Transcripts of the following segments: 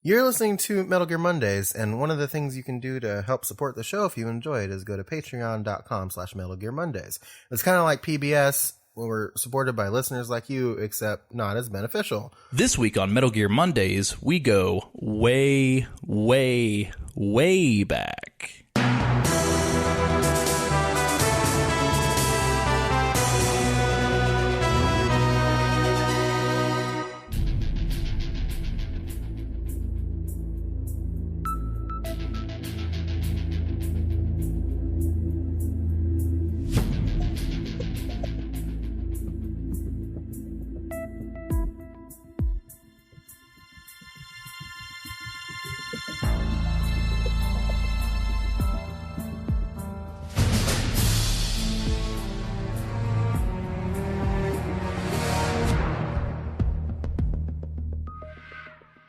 You're listening to Metal Gear Mondays, and one of the things you can do to help support the show if you enjoy it is go to patreon.com/Metal Gear Mondays. It's kind of like PBS, when we're supported by listeners like you, except not as beneficial. This week on Metal Gear Mondays, we go way, way, way back.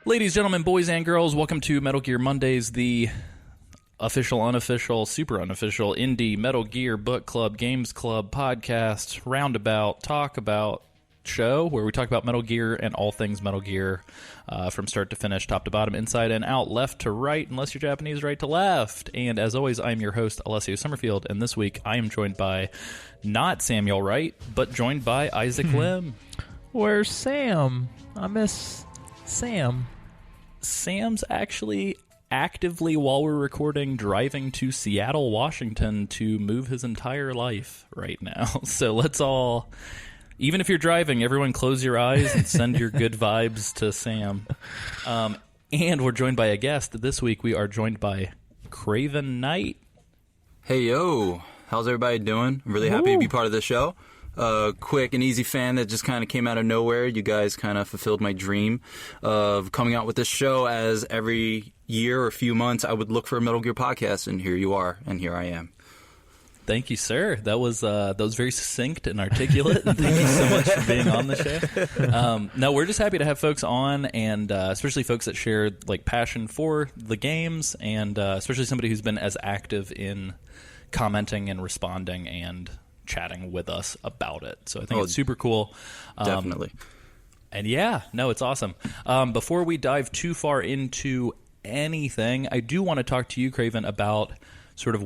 Ladies, gentlemen, boys and girls, welcome to Metal Gear Mondays, the official, unofficial, super unofficial indie Metal Gear book club, games club, podcast, roundabout, talk about show where we talk about Metal Gear and all things Metal Gear from start to finish, top to bottom, inside and out, left to right, unless you're Japanese, right to left. And as always, I'm your host, Alessio Summerfield, and this week I am joined by not Samuel Wright, but joined by Isaac Lim. Where's Sam? I miss Sam. Sam's actually actively, while we're recording, driving to Seattle, Washington to move his entire life right now. So let's all, even if you're driving, everyone close your eyes and send your good vibes to Sam. And we're joined by a guest. This week we are joined by Craven Knyte. Hey, yo. How's everybody doing? I'm really happy to be part of this show. Quick and easy fan that just kind of came out of nowhere. You guys kind of fulfilled my dream of coming out with this show, as every year or few months I would look for a Metal Gear podcast, and here you are, and here I am. Thank you, sir. That was very succinct and articulate. Thank you so much for being on the show. No, we're just happy to have folks on, and especially folks that share like passion for the games, and especially somebody who's been as active in commenting and responding and chatting with us about it. So I think it's super cool. Definitely. And yeah, no, it's awesome. Before we dive too far into anything, I do want to talk to you, Craven, about sort of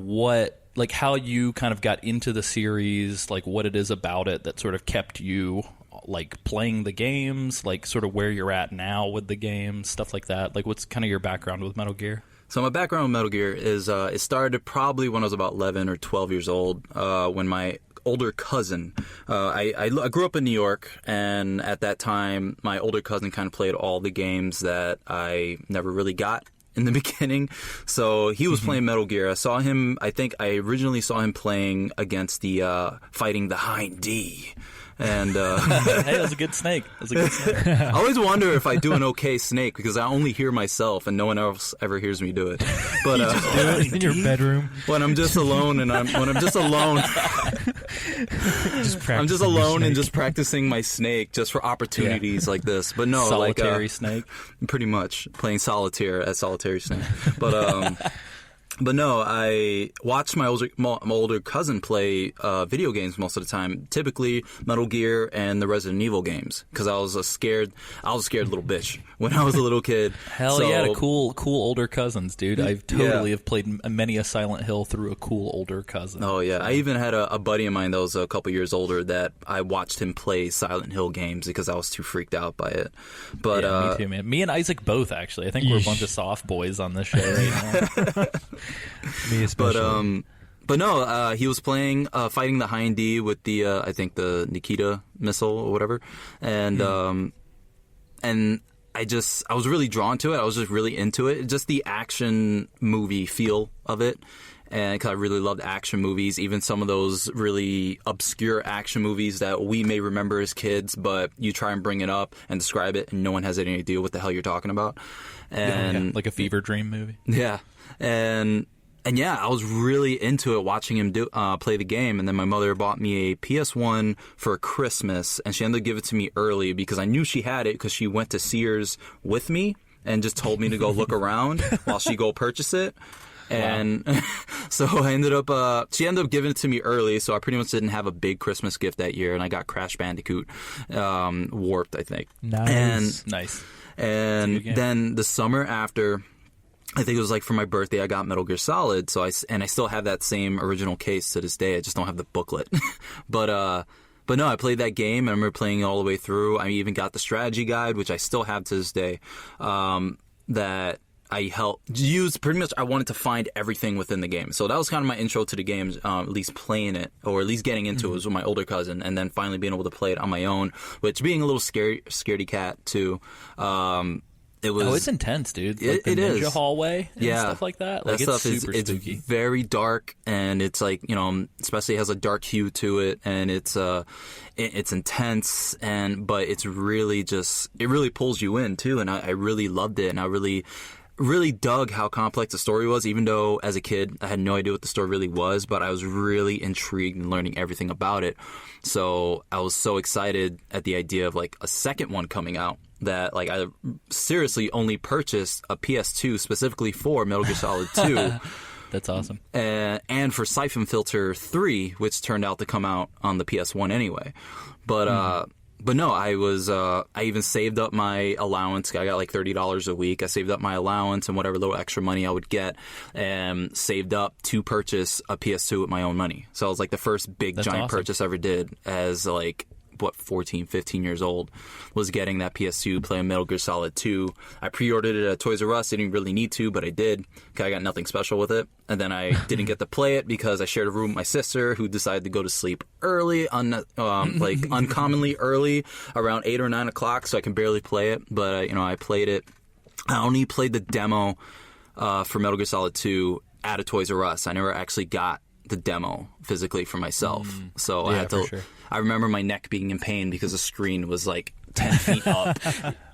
how you kind of got into the series, like what it is about it that sort of kept you like playing the games, like sort of where you're at now with the games, stuff like that. Like what's kind of your background with Metal Gear? So my background with Metal Gear is it started probably when I was about 11 or 12 years old, when my older cousin, I grew up in New York, and at that time my older cousin kind of played all the games that I never really got in the beginning. So he was playing Metal Gear. I think I originally saw him playing against fighting the Hind D. And hey, that was a good snake. I always wonder if I do an okay snake, because I only hear myself and no one else ever hears me do it. But you just do it in your bedroom when I'm just alone, and I'm just alone and just practicing my snake just for opportunities like this. But no, solitary snake, pretty much playing solitaire as solitary snake. But no, I watched my older cousin play video games most of the time, typically Metal Gear and the Resident Evil games, because I was a scared little bitch when I was a little kid. Hell yeah, cool older cousins, dude. I totally have played many a Silent Hill through a cool older cousin. Oh yeah, I even had a buddy of mine that was a couple years older that I watched him play Silent Hill games because I was too freaked out by it. But yeah, me too, man. Me and Isaac both, actually. I think we're a bunch of soft boys on this show right now. Me especially. But no, he was playing fighting the Hind D with the I think the Nikita missile or whatever, and I was really drawn to it. I was just really into it. Just the action movie feel of it. And because I really loved action movies, even some of those really obscure action movies that we may remember as kids, but you try and bring it up and describe it, and no one has any idea what the hell you're talking about. And like a fever dream movie. Yeah, and yeah, I was really into it, watching him play the game. And then my mother bought me a PS1 for Christmas, and she ended up giving it to me early because I knew she had it because she went to Sears with me and just told me to go look around while she go purchase it. And so I ended up, she ended up giving it to me early, so I pretty much didn't have a big Christmas gift that year, and I got Crash Bandicoot Warped, I think. Nice. Nice. And then the summer after, I think it was like for my birthday, I got Metal Gear Solid. So I still have that same original case to this day. I just don't have the booklet. But no, I played that game. I remember playing it all the way through. I even got the strategy guide, which I still have to this day, that I helped use. Pretty much I wanted to find everything within the game. So that was kind of my intro to the games, at least playing it, or at least getting into it was with my older cousin, and then finally being able to play it on my own, which being a little scaredy cat too. It was. Oh, it's intense, dude. Like it the ninja is. hallway and stuff like that. Like, that stuff it's super it's spooky. very dark, and it's like, especially has a dark hue to it, and it's intense, but it's really it really pulls you in too, and I really loved it, and I really dug how complex the story was, even though as a kid I had no idea what the story really was, but I was really intrigued in learning everything about it. So I was so excited at the idea of like a second one coming out, that like I seriously only purchased a PS2 specifically for Metal Gear Solid 2. That's awesome. And for Siphon Filter 3, which turned out to come out on the PS1 anyway. But no, I even saved up my allowance. I got like $30 a week. I saved up my allowance and whatever little extra money I would get, and saved up to purchase a PS2 with my own money. So it was like the first big giant purchase I ever did as like, 14, 15 years old, was getting that PS2, playing Metal Gear Solid 2. I pre-ordered it at Toys R Us. Didn't really need to, but I did, because I got nothing special with it. And then I didn't get to play it because I shared a room with my sister, who decided to go to sleep early, like uncommonly early, around 8 or 9 o'clock, so I can barely play it. But, I played it. I only played the demo for Metal Gear Solid 2 at a Toys R Us. I never actually got the demo physically for myself. So I had to... Sure. I remember my neck being in pain because the screen was like 10 feet up,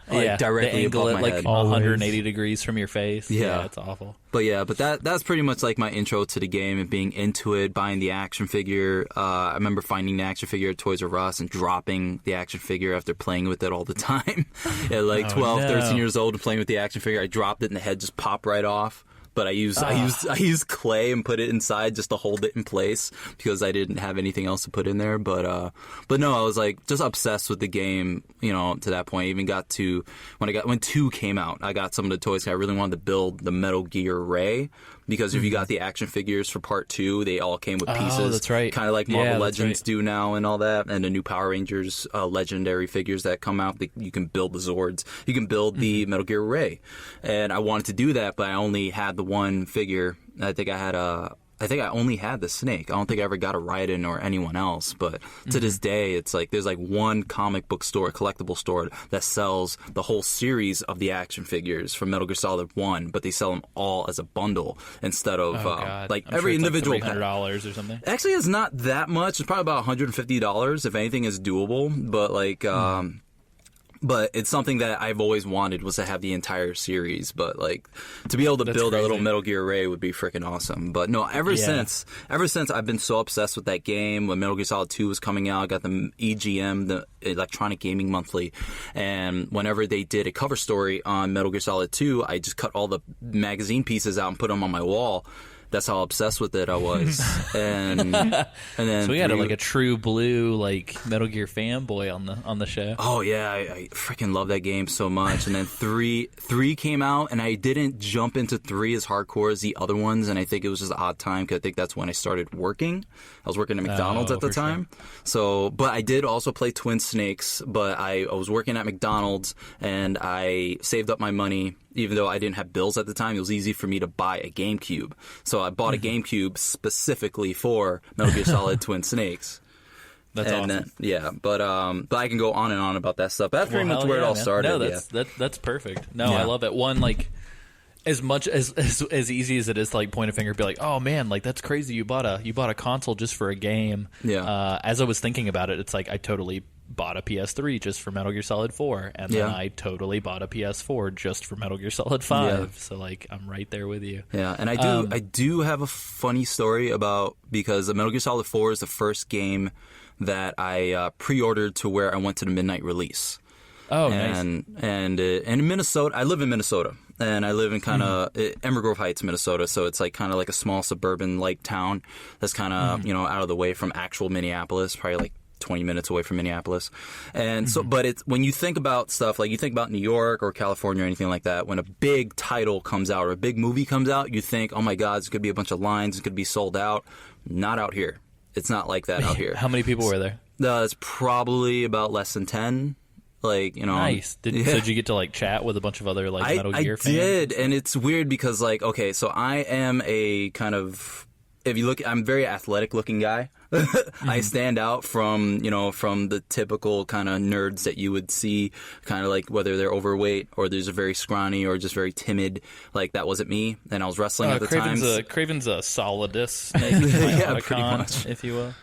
directly above my like head. 180 degrees from your face. Yeah, it's awful. But that's pretty much like my intro to the game and being into it, buying the action figure. I remember finding the action figure at Toys R Us and dropping the action figure after playing with it all the time. At like 12, 13 years old and playing with the action figure, I dropped it and the head just popped right off. But I used clay and put it inside just to hold it in place because I didn't have anything else to put in there. But no, I was like just obsessed with the game, to that point. I even got to when 2 came out, I got some of the toys. I really wanted to build the Metal Gear Ray, because if you got the action figures for part 2, they all came with pieces. Oh, that's right. Kind of like Marvel Legends do now and all that, and the new Power Rangers legendary figures that come out. You can build the Zords. You can build the Metal Gear Ray. And I wanted to do that, but I only had the one figure. I think I only had the Snake. I don't think I ever got a Raiden or anyone else. But to this day, it's like there's like one comic book store, collectible store, that sells the whole series of the action figures from Metal Gear Solid 1, but they sell them all as a bundle instead of like I'm every sure it's individual. Like $300 or something. Actually, it's not that much. It's probably about $150. If anything, is doable. But like. But it's something that I've always wanted, was to have the entire series. But like to be able to build a little Metal Gear Ray would be freaking awesome. But no, ever since I've been so obsessed with that game. When Metal Gear Solid 2 was coming out, I got the EGM, the Electronic Gaming Monthly, and whenever they did a cover story on Metal Gear Solid 2, I just cut all the magazine pieces out and put them on my wall. That's how obsessed with it I was. And then so we had like a true blue like Metal Gear fanboy on the show. Oh yeah, I freaking love that game so much. And then 3 came out, and I didn't jump into 3 as hardcore as the other ones, and I think it was just an odd time because I think that's when I started working. I was working at McDonald's at the time. Sure. So, but I did also play Twin Snakes, but I was working at McDonald's, and I saved up my money. Even though I didn't have bills at the time, it was easy for me to buy a GameCube. So I bought a GameCube specifically for Metal Gear Solid Twin Snakes. That's awesome. But I can go on and on about that stuff. That's pretty much where it all started. No, that's perfect. No, I love it. One, like, as much as easy as it is to like point a finger and be like, oh man, like that's crazy. You bought a console just for a game. Yeah. As I was thinking about it, it's like I totally bought a PS3 just for Metal Gear Solid 4, and then I totally bought a PS4 just for Metal Gear Solid 5. Yeah. So like I'm right there with you. Yeah, and I do have a funny story about, because Metal Gear Solid 4 is the first game that I pre-ordered to where I went to the midnight release. Oh, nice. And in Minnesota, I live in Minnesota, and I live in kind of Emerald Grove Heights, Minnesota. So it's like kind of like a small suburban like town that's kind of out of the way from actual Minneapolis, probably like 20 minutes away from Minneapolis. And so, but it's, when you think about stuff, like you think about New York or California or anything like that, when a big title comes out or a big movie comes out, you think, oh my God, it's going to be a bunch of lines, it's going to be sold out. Not out here. It's not like that out here. How many people were there? It's probably about less than 10. Like, you know. Nice. So did you get to like chat with a bunch of other like Metal Gear fans? I did, and it's weird because like, okay, so I am a kind of, if you look, I'm a very athletic looking guy. I stand out from, you know, from the typical kind of nerds that you would see, kind of like whether they're overweight or there's a very scrawny or just very timid. Like, that wasn't me, and I was wrestling at the time. Craven's a solidus snake, yeah, pretty much, if you will.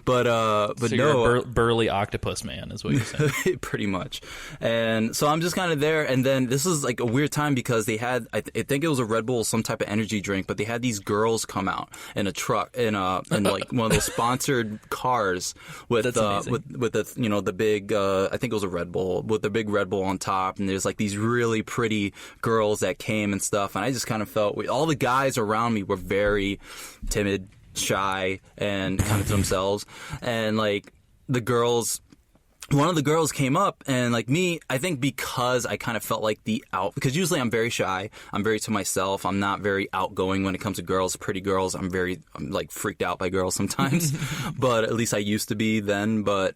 But so no, you're a burly octopus man, is what you're saying. pretty much. And so I'm just kind of there. And then this is like a weird time because they had, I think it was a Red Bull, some type of energy drink, but they had these girls come out in a truck in like one of those sponsored cars with the, you know, the big, I think it was a Red Bull with the big Red Bull on top. And there's like these really pretty girls that came and stuff. And I just kind of felt all the guys around me were very timid, shy, and kind of to themselves. And like the girls, one of the girls came up, and like me, I think because I kind of felt like because usually I'm very shy, I'm very to myself, I'm not very outgoing when it comes to girls, pretty girls. I'm like freaked out by girls sometimes, but at least I used to be then. But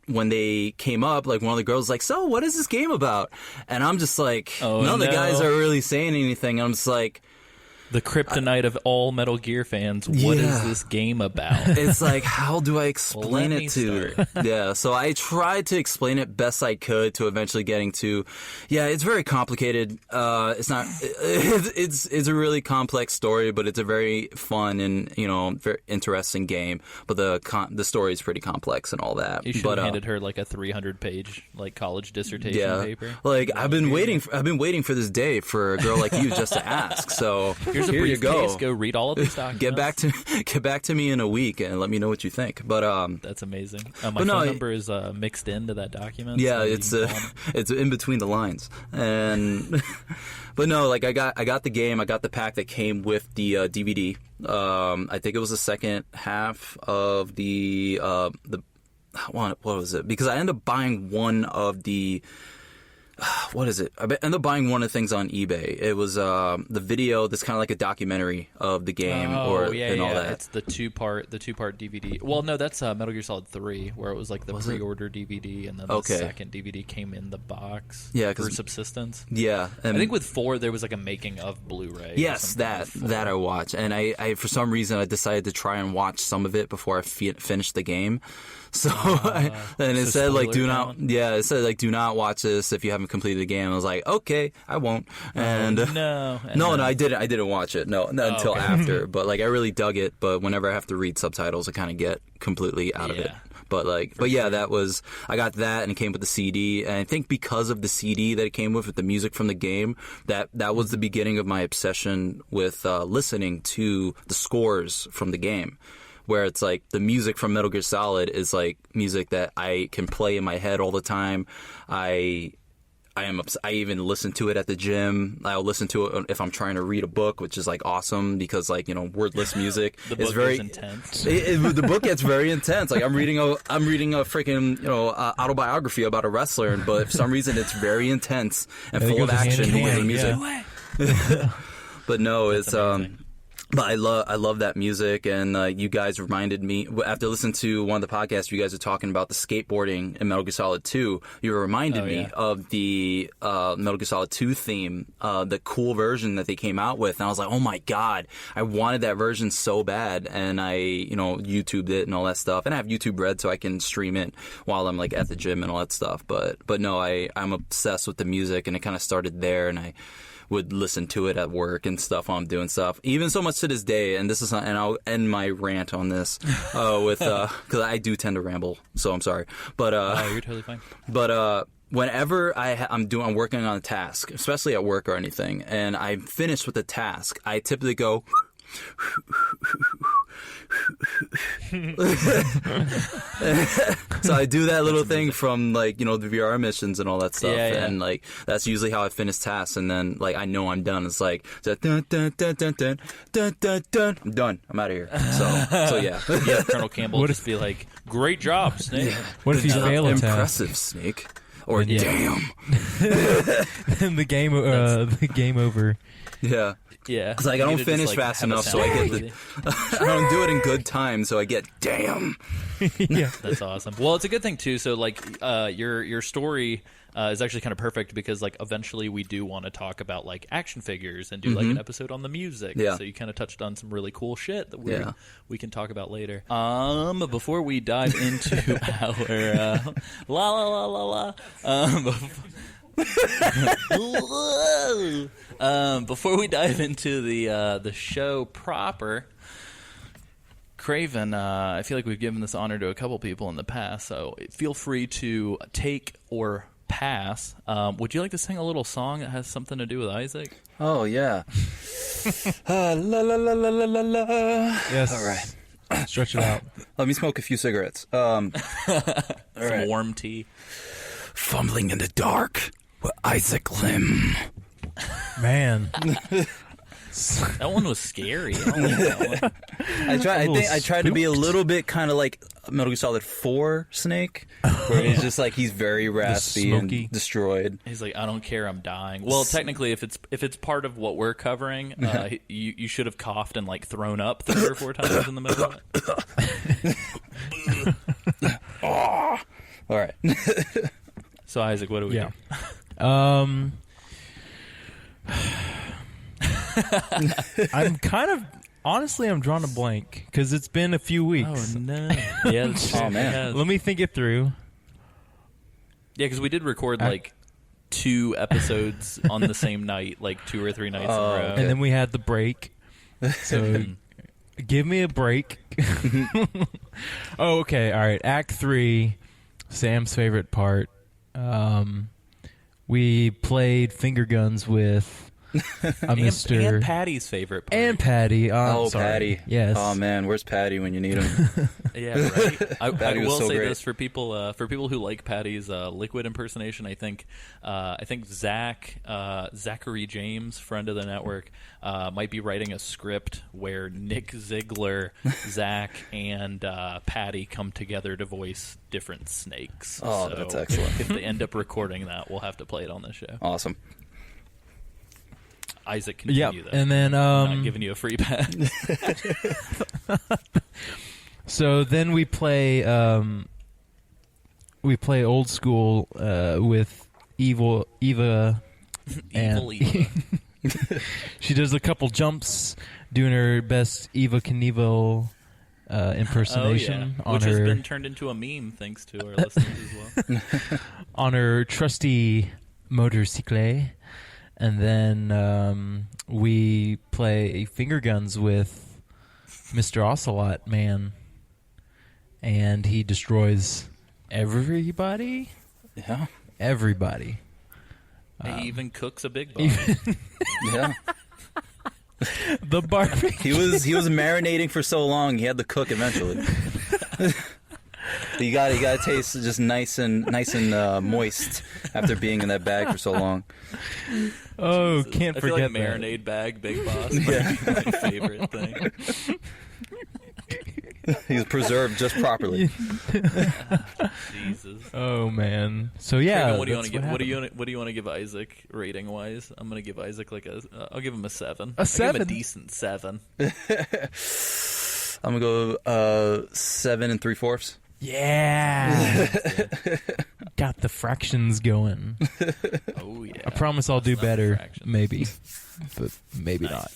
when they came up, like one of the girls was like, so what is this game about? And I'm just like, none of the guys are really saying anything. I'm just like, the kryptonite of all Metal Gear fans. What is this game about? It's like, how do I explain it to? Yeah, so I tried to explain it best I could to eventually getting to. Yeah, it's very complicated. It's not. It's a really complex story, but it's a very fun and, you know, very interesting game. But the story is pretty complex and all that. You should have handed her like a 300-page like college dissertation paper. Like I've been waiting for this day for a girl like you just to ask. So. Here's a briefcase. Go read all of these documents. Get back to me in a week and let me know what you think. But that's amazing. My phone number is mixed into that document. Yeah, so it's in between the lines. And but no, like I got the game. I got the pack that came with the DVD. I think it was the second half of the what was it? Because I ended up buying one of the. What is it? I ended up buying one of the things on eBay. It was the video that's kind of like a documentary of the game, and all that. It's the two-part DVD. Well, no, that's Metal Gear Solid 3, where it was like the pre-order DVD, and then the second DVD came in the box for subsistence. Yeah, I think with 4 there was like a making of Blu-ray. Yes, that I watched, and I for some reason I decided to try and watch some of it before I finished the game. So and it said like do not watch this if you haven't completed the game. I was like, okay, I won't. And no, I didn't watch it. No, until after. But like I really dug it. But whenever I have to read subtitles, I kind of get completely out of it. But that was, I got that and it came with the CD. And I think because of the CD that it came with the music from the game, that was the beginning of my obsession with listening to the scores from the game. Where it's like the music from Metal Gear Solid is like music that I can play in my head all the time. I even listen to it at the gym. I'll listen to it if I'm trying to read a book, which is like awesome because like, you know, wordless music is very intense. The book gets very intense. Like I'm reading a freaking, you know, autobiography about a wrestler, but for some reason it's very intense and full of action with the music. But no, it's But I love that music, and you guys reminded me, after listening to one of the podcasts, you guys were talking about the skateboarding in Metal Gear Solid 2. You reminded me of the Metal Gear Solid 2 theme, the cool version that they came out with, and I was like, oh my god, I wanted that version so bad, and I, you know, YouTubed it and all that stuff, and I have YouTube Red so I can stream it while I'm like at the gym and all that stuff, but no, I'm obsessed with the music, and it kind of started there, and I would listen to it at work and stuff while I'm doing stuff. Even so much to this day, and this is not, and I'll end my rant on this with because I do tend to ramble, so I'm sorry. But you're totally fine. But whenever I'm working on a task, especially at work or anything, and I'm finished with the task, I typically go So I do that little thing from like, the VR missions and all that stuff. Yeah. And like, that's usually how I finish tasks. And then like, I know I'm done. It's like, dun, dun, dun, dun, dun, dun, dun, dun, dun. I'm done. I'm out of here. So yeah. Yeah, Colonel Campbell would just be like, "Great job, Snake." What if you fail a task? Impressive, Snake. Or damn. Then the game over. Yeah. Yeah. It's like I don't finish fast enough, so I get I don't do it in good time, so I get damn. Yeah. That's awesome. Well, it's a good thing too. So like, your story is actually kind of perfect because like eventually we do want to talk about like action figures and do like an episode on the music. Yeah. So you kind of touched on some really cool shit that Yeah. we can talk about later. Before we dive into our la la la la la. Before we dive into the show proper, Craven, I feel like we've given this honor to a couple people in the past, so feel free to take or pass. Would you like to sing a little song that has something to do with Isaac? Oh yeah. La la la la la la la. Yes. All right. Stretch it out. Let me smoke a few cigarettes. All right. Warm tea. Fumbling in the dark with Isaac Lim. Man. That one was scary. I don't like that one. I tried to be a little bit kind of like Metal Gear Solid 4 Snake, where he's just like he's very raspy and smoky. destroyed. He's like, I don't care, I'm dying. Well, technically, if it's part of what we're covering, you should have coughed and like thrown up 3 or 4 times in the middle of it. All right. So Isaac, what do we do? I'm kind of honestly, I'm drawing a blank because it's been a few weeks. Oh no! Yeah, that's true. Oh, man. Yeah, Let me think it through. because we did record like 2 episodes on the same night, like 2 or 3 nights in a row. And then we had the break. So give me a break. Oh, okay. All right. Act 3, Sam's favorite part. We played finger guns with a Mr. And Patty's favorite part. And Patty. Oh, sorry. Patty. Yes. Oh man, where's Patty when you need him? Yeah, right. I Patty was will so say great. this for people who like Patty's liquid impersonation. I think Zachary James, friend of the network, might be writing a script where Nick Ziegler, Zach, and Patty come together to voice different snakes. Oh, So that's excellent. If they end up recording that, we'll have to play it on the show. Awesome. Isaac, continue Yep. that. And then I'm not giving you a free pass. so then we play old school with Eva Evil and Eva. she does a couple jumps doing her best Eva Knievel impersonation on which her has been turned into a meme thanks to our listeners as well. on her trusty motorcycle. And then we play finger guns with Mr. Ocelot Man, and he destroys everybody. Yeah. Everybody. He even cooks a big boss. Yeah. The barbecue. He was marinating for so long. He had to cook eventually. You got to taste just nice and moist after being in that bag for so long. Oh, can't I feel forget like that. marinade bag, Big Boss. Might be my favorite thing. He was preserved just properly. Jesus. Oh man. So yeah, Craven, what do you want that's to give? happened. What do you want to give Isaac rating wise? I'm gonna give Isaac like I'll give him a 7. A 7? I'll give him a decent 7. I'm gonna go 7 3/4. Yeah. Got the fractions going. Oh yeah. I promise I'll do Not the better. fractions. Maybe, but maybe not.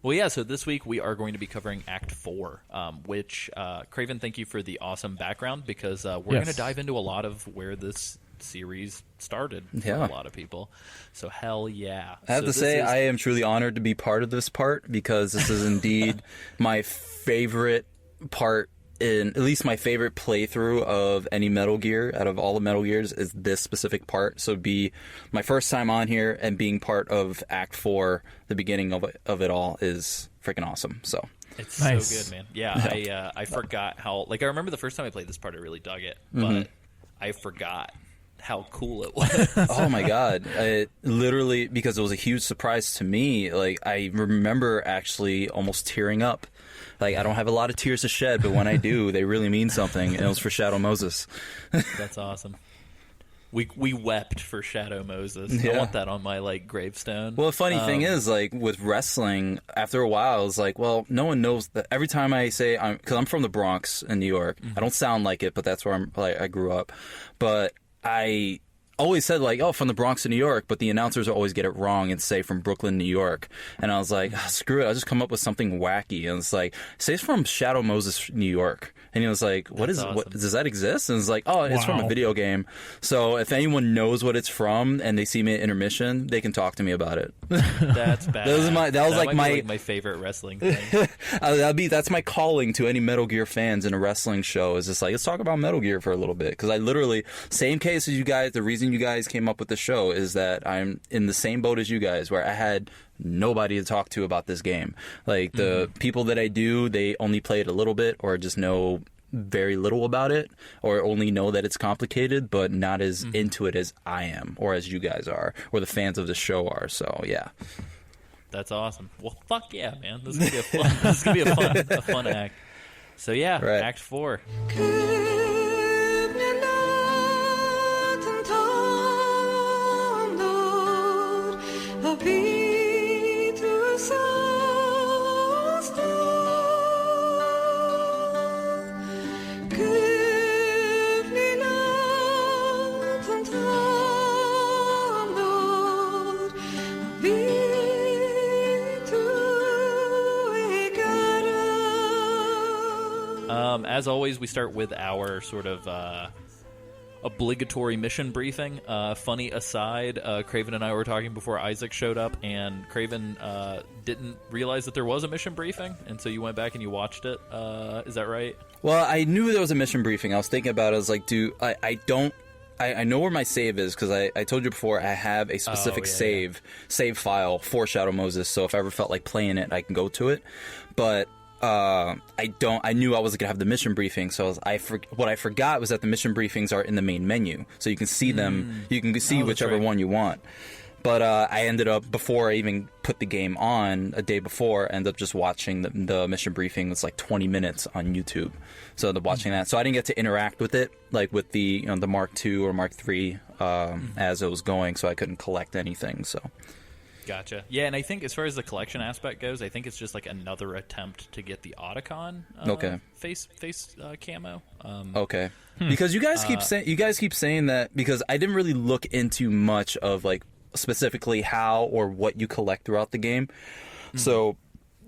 Well, yeah, so this week we are going to be covering Act 4, which, Craven, thank you for the awesome background, because we're going to dive into a lot of where this series started for a lot of people. So, hell yeah. I have to say, I am truly honored to be part of this part, because this is indeed my favorite part, in at least my favorite playthrough of any Metal Gear. Out of all the Metal Gears, is this specific part. So be my first time on here and being part of Act 4, the beginning of it all, is freaking awesome. So It's Nice. so good, man. Yeah, I forgot how. Like, I remember the first time I played this part, I really dug it, but I forgot how cool it was. oh my god, it literally, because it was a huge surprise to me. Like, I remember actually almost tearing up. Like, I don't have a lot of tears to shed, but when I do, they really mean something. And it was for Shadow Moses. That's awesome. We wept for Shadow Moses. I Yeah. want that on my like gravestone. Well, the funny thing is, like, with wrestling, after a while, it's like, well, no one knows that. Every time I say, because I'm from the Bronx in New York, I don't sound like it, but that's where I grew up. But I always said, like, oh, from the Bronx in New York, but the announcers always get it wrong and say from Brooklyn, New York. And I was like, screw it, I'll just come up with something wacky. And it's like, say it's from Shadow Moses, New York. And he was like, what does that exist? And it's like, oh, it's from a video game. So if anyone knows what it's from and they see me at intermission, they can talk to me about it. That's bad. That was like my favorite wrestling thing. That's my calling to any Metal Gear fans in a wrestling show, is just like, let's talk about Metal Gear for a little bit. Because I literally, same case as you guys, the reason you guys came up with the show is that I'm in the same boat as you guys, where I had nobody to talk to about this game. Like, the people that I do, they only play it a little bit or just know very little about it, or only know that it's complicated, but not as into it as I am, or as you guys are, or the fans of the show are. So yeah, That's awesome. Well, fuck yeah, man. This is gonna be a fun act. So yeah, Right. Act 4. As always, we start with our sort of obligatory mission briefing. Funny aside, Craven and I were talking before Isaac showed up, and Craven didn't realize that there was a mission briefing, and so you went back and you watched it. Is that right? well, I knew there was a mission briefing. I was thinking about it. I was like, I know where my save is, because I told you before, I have a specific save file for Shadow Moses, so if I ever felt like playing it, I can go to it. But I knew I wasn't gonna have the mission briefing, so what I forgot was that the mission briefings are in the main menu, so you can see them. You can see whichever one you want. But I ended up, before I even put the game on, a day before, I ended up just watching the mission briefing. It's like 20 minutes on YouTube, so I ended up watching that. So I didn't get to interact with it, like with the the Mark II or Mark III as it was going, so I couldn't collect anything. So. Gotcha. Yeah, and I think as far as the collection aspect goes, I think it's just like another attempt to get the Otacon face camo. Okay. Because you guys keep saying that, because I didn't really look into much of like specifically how or what you collect throughout the game. So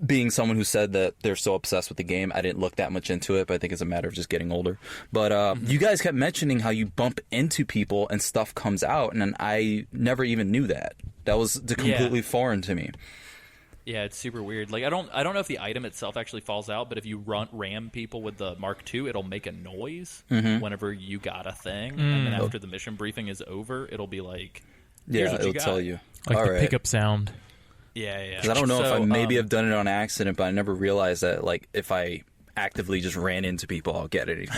being someone who said that they're so obsessed with the game, I didn't look that much into it, but I think it's a matter of just getting older. But you guys kept mentioning how you bump into people and stuff comes out, and I never even knew that. That was completely foreign to me. Yeah, it's super weird. Like I don't know if the item itself actually falls out, but if you ram people with the Mark II, it'll make a noise whenever you got a thing, and then after the mission briefing is over, it'll be like, here's what you it'll got. tell you. Like All the right. pickup sound. Yeah. Because I don't know if I maybe have done it on accident, but I never realized that, like, if I actively just ran into people, I'll get it.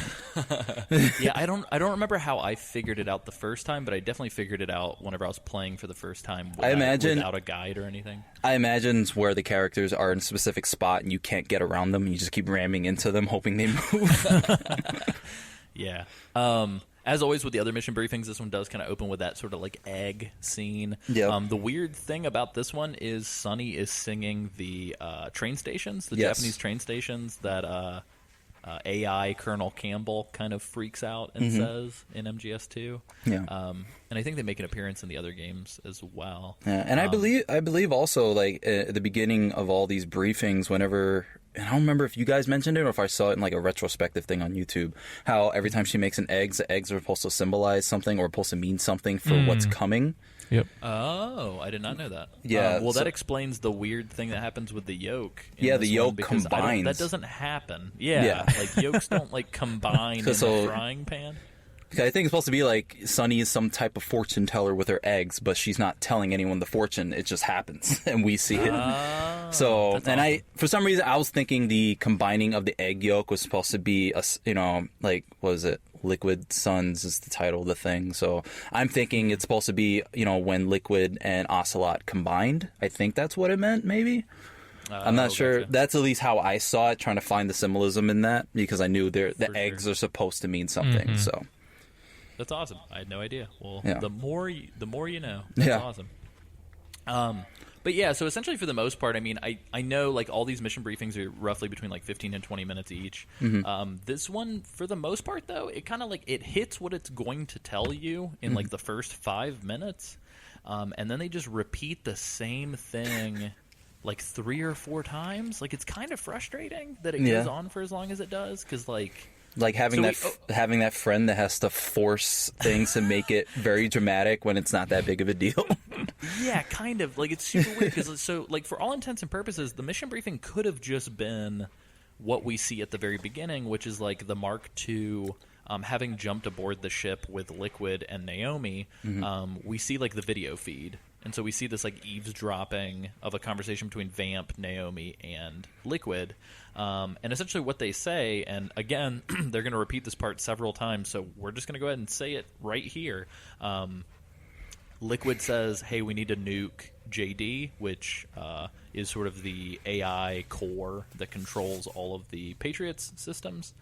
Yeah, I don't remember how I figured it out the first time, but I definitely figured it out whenever I was playing for the first time without a guide or anything. I imagine it's where the characters are in a specific spot and you can't get around them. You just keep ramming into them, hoping they move. Yeah. As always with the other mission briefings, this one does kind of open with that sort of like egg scene. Yep. The weird thing about this one is Sonny is singing the train stations, the Yes. Japanese train stations that AI Colonel Campbell kind of freaks out and says in MGS2. Yeah. And I think they make an appearance in the other games as well. Yeah, and I believe also, like, at the beginning of all these briefings, whenever, and I don't remember if you guys mentioned it or if I saw it in like a retrospective thing on YouTube, how every time she makes an egg, the eggs are supposed to symbolize something or supposed to mean something for what's coming. Yep. Oh, I did not know that. Yeah, well, so- that explains the weird thing that happens with the yolk. in Yeah, this the one, yolk because combines. that doesn't happen. Yeah, Yeah. like yolks don't like combine in So- a frying pan. I think it's supposed to be like Sunny is some type of fortune teller with her eggs, but she's not telling anyone the fortune. It just happens, and we see it. So, and awesome. For some reason, I was thinking the combining of the egg yolk was supposed to be, like, what is it? Liquid Suns is the title of the thing. So I'm thinking it's supposed to be, when Liquid and Ocelot combined. I think that's what it meant, maybe. I'm not sure. Gotcha. That's at least how I saw it, trying to find the symbolism in that, because I knew the eggs are supposed to mean something. Mm-hmm. So that's awesome. I had no idea. Well, yeah. the more you know. That's awesome. But yeah, so essentially for the most part, I mean, I know like all these mission briefings are roughly between like 15 and 20 minutes each. Mm-hmm. This one, for the most part, though, it kind of like it hits what it's going to tell you in like the first 5 minutes, and then they just repeat the same thing like 3 or 4 times. Like, it's kind of frustrating that it goes on for as long as it does, because like having having that friend that has to force things to make it very dramatic when it's not that big of a deal. Yeah, kind of. Like, it's super weird because so like for all intents and purposes, the mission briefing could have just been what we see at the very beginning, which is like the Mark II having jumped aboard the ship with Liquid and Naomi. Mm-hmm. We see like the video feed. And so we see this like eavesdropping of a conversation between Vamp, Naomi, and Liquid. And essentially what they say, and again, they're going to repeat this part several times, so we're just going to go ahead and say it right here. Liquid says, hey, we need to nuke JD, which is sort of the AI core that controls all of the Patriots systems.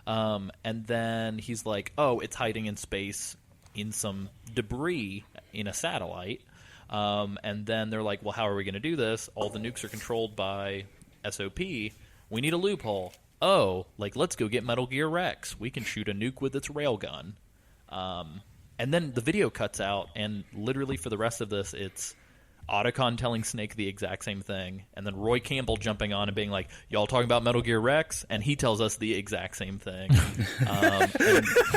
And then he's like, oh, it's hiding in space in some debris in a satellite. And then they're like, well, how are we going to do this? All the nukes are controlled by SOP. We need a loophole. Oh, like, let's go get Metal Gear Rex. We can shoot a nuke with its railgun. And then the video cuts out, and literally for the rest of this, it's Otacon telling Snake the exact same thing, and then Roy Campbell jumping on and being like, y'all talking about Metal Gear Rex? And he tells us the exact same thing. And,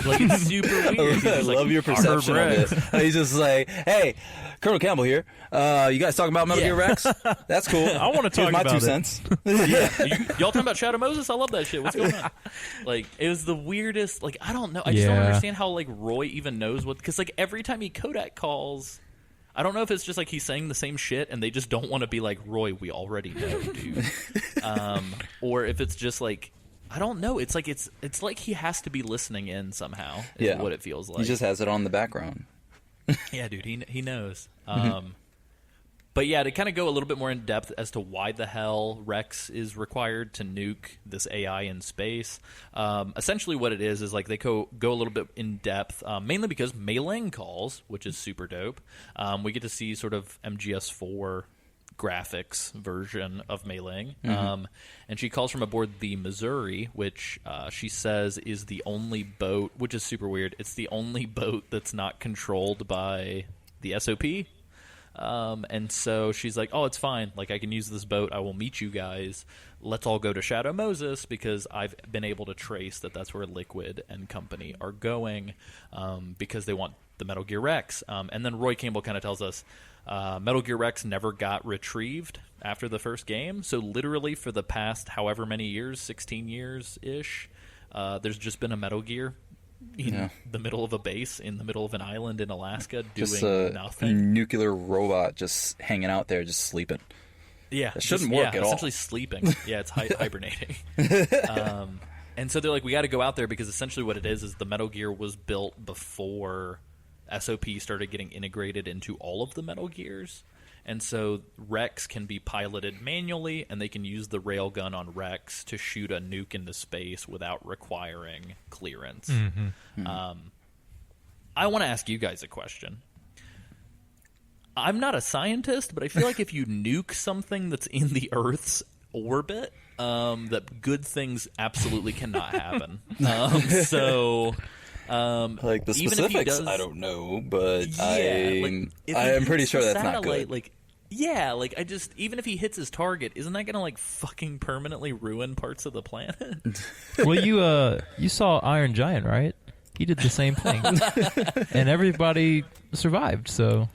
like, it's super weird. I love your perception of it. He's just like, hey, Colonel Campbell here. You guys talking about Metal Gear Rex? That's cool. I want to talk about my 2 cents. Yeah. Y'all talking about Shadow Moses? I love that shit. What's going on? Like, it was the weirdest. Like, I don't know. I just don't understand how, like, Roy even knows what. Because, like, every time he Kodak calls, I don't know if it's just like he's saying the same shit and they just don't want to be like, Roy, we already know, dude. Or if it's just like, I don't know. It's like he has to be listening in somehow. Is what it feels like. He just has it on the background. Yeah, dude. He knows. But yeah, to kind of go a little bit more in depth as to why the hell Rex is required to nuke this AI in space. Essentially what it is like they go a little bit in depth, mainly because Mei Ling calls, which is super dope. We get to see sort of MGS4 graphics version of Mei Ling. And she calls from aboard the Missouri, which she says is the only boat, which is super weird. It's the only boat that's not controlled by the SOP. And so she's like, oh, it's fine. Like, I can use this boat. I will meet you guys. Let's all go to Shadow Moses because I've been able to trace that that's where Liquid and company are going because they want the Metal Gear Rex. And then Roy Campbell kind of tells us Metal Gear Rex never got retrieved after the first game. So literally for the past however many years, 16 years-ish, there's just been a Metal Gear in the middle of a base, in the middle of an island in Alaska, doing just a nothing. Nuclear robot just hanging out there, just sleeping. Yeah. It shouldn't work at all. Essentially sleeping. Yeah, it's hibernating. And so they're like, we got to go out there because essentially what it is the Metal Gear was built before SOP started getting integrated into all of the Metal Gears. And so Rex can be piloted manually, and they can use the railgun on Rex to shoot a nuke into space without requiring clearance. I want to ask you guys a question. I'm not a scientist, but I feel like if you nuke something that's in the Earth's orbit, that good things absolutely cannot happen. Like the specifics, I don't know, but I am pretty sure that's not good. Even if he hits his target, isn't that going to like fucking permanently ruin parts of the planet? Well, you saw Iron Giant, right? He did the same thing, and everybody survived. So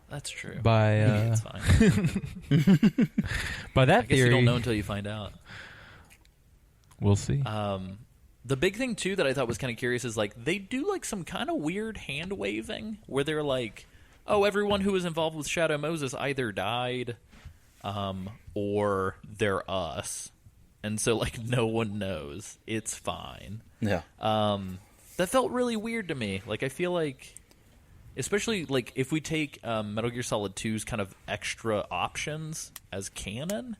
that's true. By it's fine. By that I guess theory, you don't know until you find out. We'll see. The big thing, too, that I thought was kind of curious is, like, they do, like, some kind of weird hand-waving where they're like, oh, everyone who was involved with Shadow Moses either died or they're us. And so, like, no one knows. It's fine. Yeah. That felt really weird to me. Like, I feel like, especially, like, if we take Metal Gear Solid 2's kind of extra options as canon,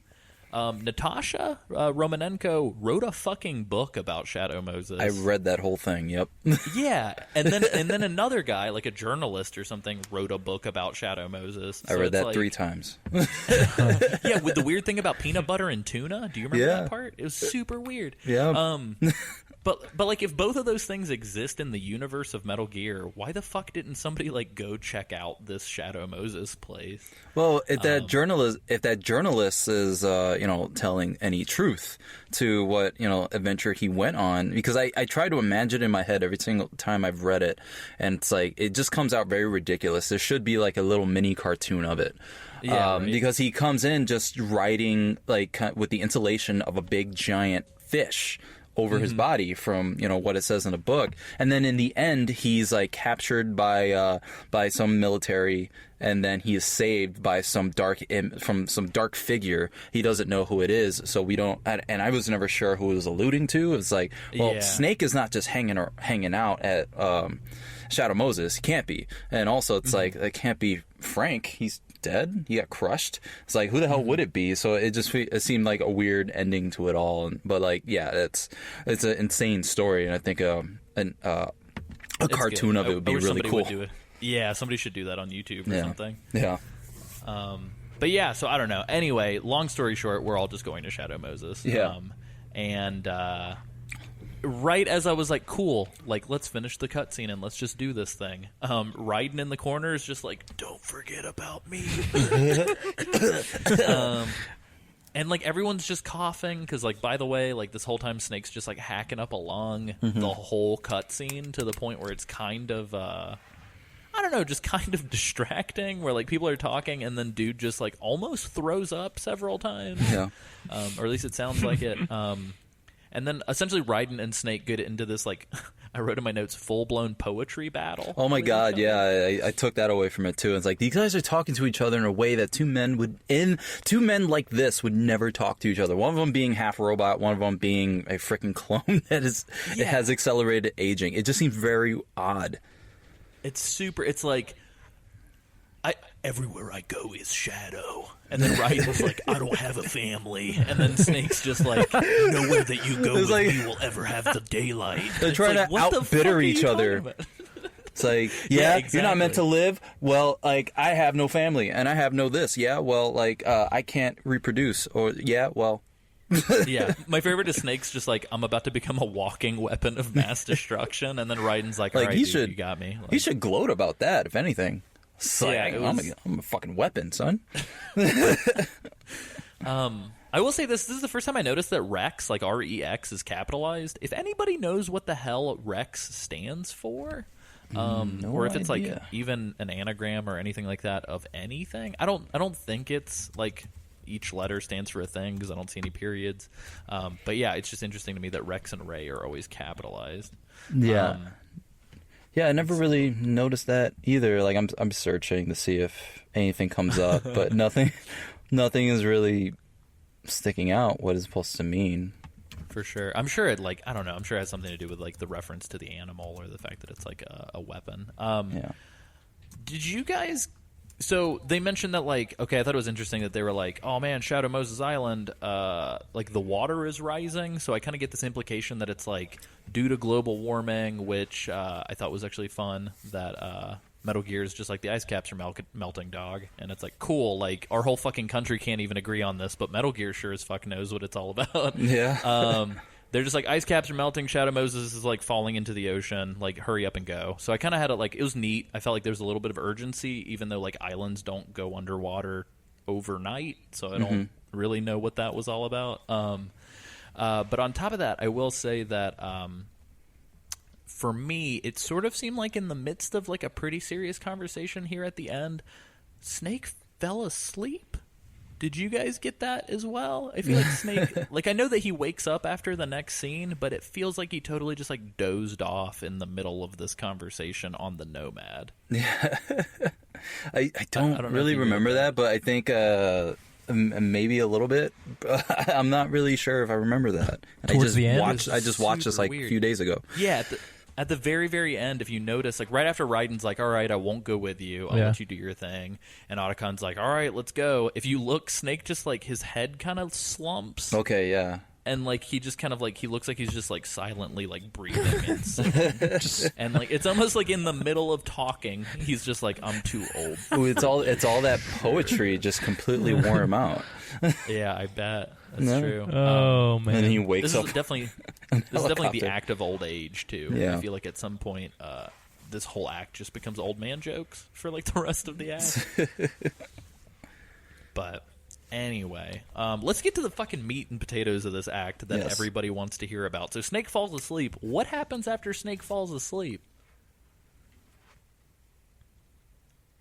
Natasha Romanenko wrote a fucking book about Shadow Moses. I read that whole thing. Yep. Yeah, and then another guy, like a journalist or something, wrote a book about Shadow Moses. I read that 3 times. Yeah, with the weird thing about peanut butter and tuna. Do you remember that part? It was super weird. Yeah. But like, if both of those things exist in the universe of Metal Gear, why the fuck didn't somebody like go check out this Shadow Moses place? Well, if that journalist is telling any truth to what adventure he went on, because I try to imagine in my head every single time I've read it, and it's like it just comes out very ridiculous. There should be like a little mini cartoon of it. Yeah, right. Because he comes in just riding like with the insulation of a big giant fish over his body from what it says in the book, and then in the end he's like captured by some military, and then he is saved by some dark figure. He doesn't know who it is, so we don't. And I was never sure who it was alluding to. It's like, well, Snake is not just hanging out at Shadow Moses. He can't be, and also it's like it can't be Frank. He's dead. He got crushed. It's like, who the hell would it be? So it seemed like a weird ending to it all. But like, yeah, it's an insane story, and I think a cartoon of it would be really cool. Yeah, somebody should do that on YouTube or something. Yeah. But yeah, so I don't know. Anyway, long story short, we're all just going to Shadow Moses. Yeah. And right as I was like, cool, like, let's finish the cutscene and let's just do this thing. Raiden in the corner is just like, don't forget about me. And like everyone's just coughing because, like, by the way, like this whole time Snake's just like hacking up along the whole cutscene to the point where it's kind of I don't know, just kind of distracting, where like people are talking and then dude just like almost throws up several times. Yeah. Or at least it sounds like it. And then essentially Raiden and Snake get into this, like, I wrote in my notes, full-blown poetry battle. Oh my god, yeah, I took that away from it too. It's like, these guys are talking to each other in a way that two men like this would never talk to each other. One of them being half robot, one of them being a freaking clone that it has accelerated aging. It just seems very odd. It's like, everywhere I go is shadow. And then Raiden's like, I don't have a family. And then Snake's just like, nowhere that you go with like, me will ever have the daylight. They're trying to outbitter each other. It's like, exactly. You're not meant to live. Well, like, I have no family and I have no this. Yeah, well, like, I can't reproduce. Or, yeah, well. Yeah, my favorite is Snake's just like, I'm about to become a walking weapon of mass destruction. And then Raiden's like, all right, dude, you got me. Like, he should gloat about that, if anything. Like, yeah, I'm a fucking weapon, son. I will say this is the first time I noticed that Rex, like REX, is capitalized. If anybody knows what the hell Rex stands for, or if it's like even an anagram or anything like that of anything, I don't think it's like each letter stands for a thing because I don't see any periods. But yeah, it's just interesting to me that Rex and Ray are always capitalized. Yeah. Yeah, I never really noticed that either. Like, I'm searching to see if anything comes up, but nothing is really sticking out what it's supposed to mean. For sure. I'm sure it, like, I don't know, I'm sure it has something to do with, like, the reference to the animal or the fact that it's, like, a weapon. Yeah. Did you guys... So, they mentioned that, like, okay, I thought it was interesting that they were like, oh, man, Shadow Moses Island, like, the water is rising, so I kind of get this implication that it's, like, due to global warming, which I thought was actually fun, that Metal Gear is just like, the ice caps are melting, dog, and it's like, cool, like, our whole fucking country can't even agree on this, but Metal Gear sure as fuck knows what it's all about. Yeah. They're just like, ice caps are melting, Shadow Moses is like falling into the ocean, like, hurry up and go. So I kind of had it like, it was neat. I felt like there was a little bit of urgency, even though like islands don't go underwater overnight, so I don't really know what that was all about. But on top of that, I will say that for me, it sort of seemed like in the midst of like a pretty serious conversation here at the end, Snake fell asleep. Did you guys get that as well? I feel like Snake, like I know that he wakes up after the next scene, but it feels like he totally just like dozed off in the middle of this conversation on the Nomad. Yeah. I don't really remember that, but I think maybe a little bit. I'm not really sure if I remember that. Towards the end? I just watched this like weird. a few days ago. Yeah, at the very, very end, if you notice, like right after Raiden's like, all right, I won't go with you. I'll let you do your thing. And Otacon's like, all right, let's go. If you look, Snake just like his head kind of slumps. Okay, yeah. And like he just kind of like he looks like he's just like silently like breathing and singing. And like it's almost like in the middle of talking, he's just like, I'm too old. Ooh, it's all that poetry just completely wore him out. Yeah, I bet. That's true. Oh man. And then he wakes This up. is definitely the act of old age too. Yeah. I feel like at some point this whole act just becomes old man jokes for like the rest of the act. But anyway, let's get to the fucking meat and potatoes of this act that everybody wants to hear about. So Snake falls asleep. What happens after Snake falls asleep?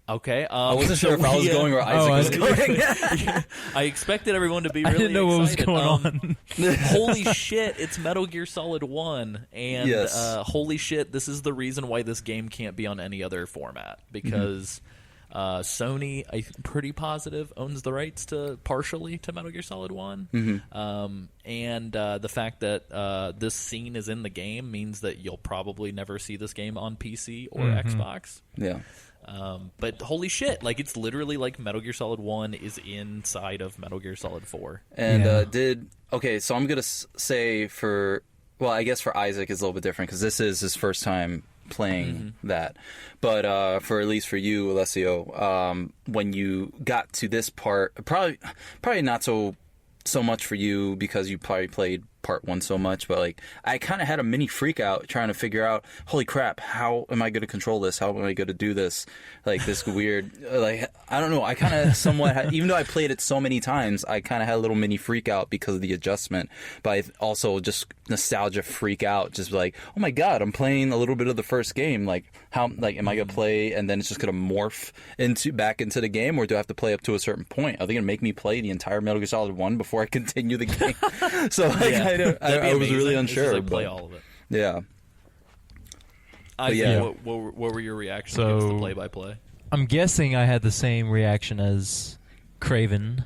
Okay. I wasn't sure if I was going or Isaac was going. I expected everyone to be I really didn't know what was excited. going on. Holy shit, it's Metal Gear Solid 1. And Yes. holy shit, this is the reason why this game can't be on any other format. Because Sony, I'm pretty positive, owns the rights partially to Metal Gear Solid 1. And the fact that this scene is in the game means that you'll probably never see this game on PC or Xbox. Yeah. But holy shit, like it's literally like Metal Gear Solid 1 is inside of Metal Gear Solid 4. And Yeah. so I'm going to say I guess for Isaac is a little bit different because this is his first time playing that. But for at least for you, Alessio, when you got to this part, probably not so much for you because you probably played part 1 so much, but like I kind of had a mini freak out trying to figure out, holy crap, how am I going to control this? How am I going to do this? Like this weird, like I don't know. I kind of somewhat, even though I played it so many times, I kind of had a little mini freak out because of the adjustment. But I also just nostalgia freak out, just like, oh my god, I'm playing a little bit of the first game. Like how, like am I going to play and then it's just going to morph back into the game, or do I have to play up to a certain point? Are they going to make me play the entire Metal Gear Solid 1 before I continue the game? So like, I was really unsure. Like play all of it. Yeah. What were your reactions against the play-by-play? I'm guessing I had the same reaction as Craven,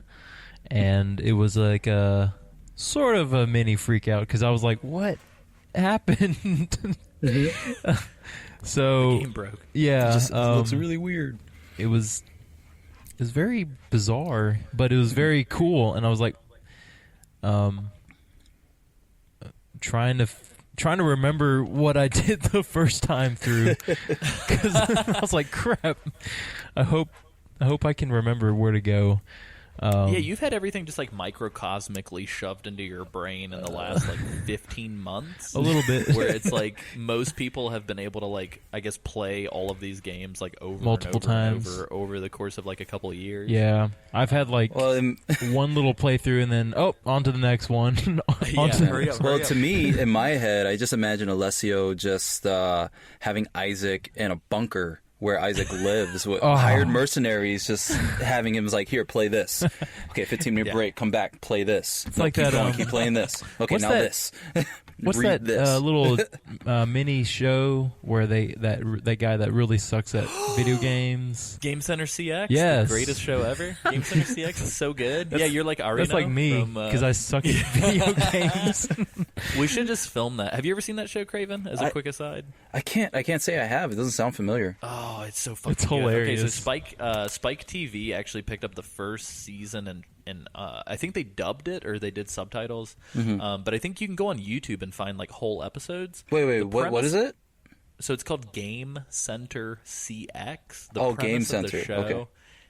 and it was like a sort of a mini freak out because I was like, "What happened?" So The game broke. Yeah, It looks really weird. It was very bizarre, but it was very cool, and I was like, trying to remember what I did the first time through, because I was like, crap. I hope I can remember where to go. Yeah, you've had everything just like microcosmically shoved into your brain in the last like 15 months. A little bit. Where it's like most people have been able to like, I guess, play all of these games like Multiple times over the course of like a couple of years. Yeah, I've had like one little playthrough and then on to the next one. To me, in my head, I just imagine Alessio just having Isaac in a bunker where Isaac lives with hired mercenaries, just having him like, here, play this. Okay, 15-minute break, come back, play this. It's like keep that. Going, keep playing this. Okay, now this. What's Read that little mini show where that guy that really sucks at video games? Game Center CX, yes, the greatest show ever. Game Center CX is so good. Yeah, you're like Arino. That's like me because I suck at video games. We should just film that. Have you ever seen that show, Craven? As a quick aside, I can't say I have. It doesn't sound familiar. Oh, it's so fucking It's good. hilarious. Okay, so Spike TV actually picked up the first season and I think they dubbed it or they did subtitles. But I think you can go on YouTube and find like whole episodes. Wait, what is it? So it's called Game Center CX. The Game premise of Center. the show Okay.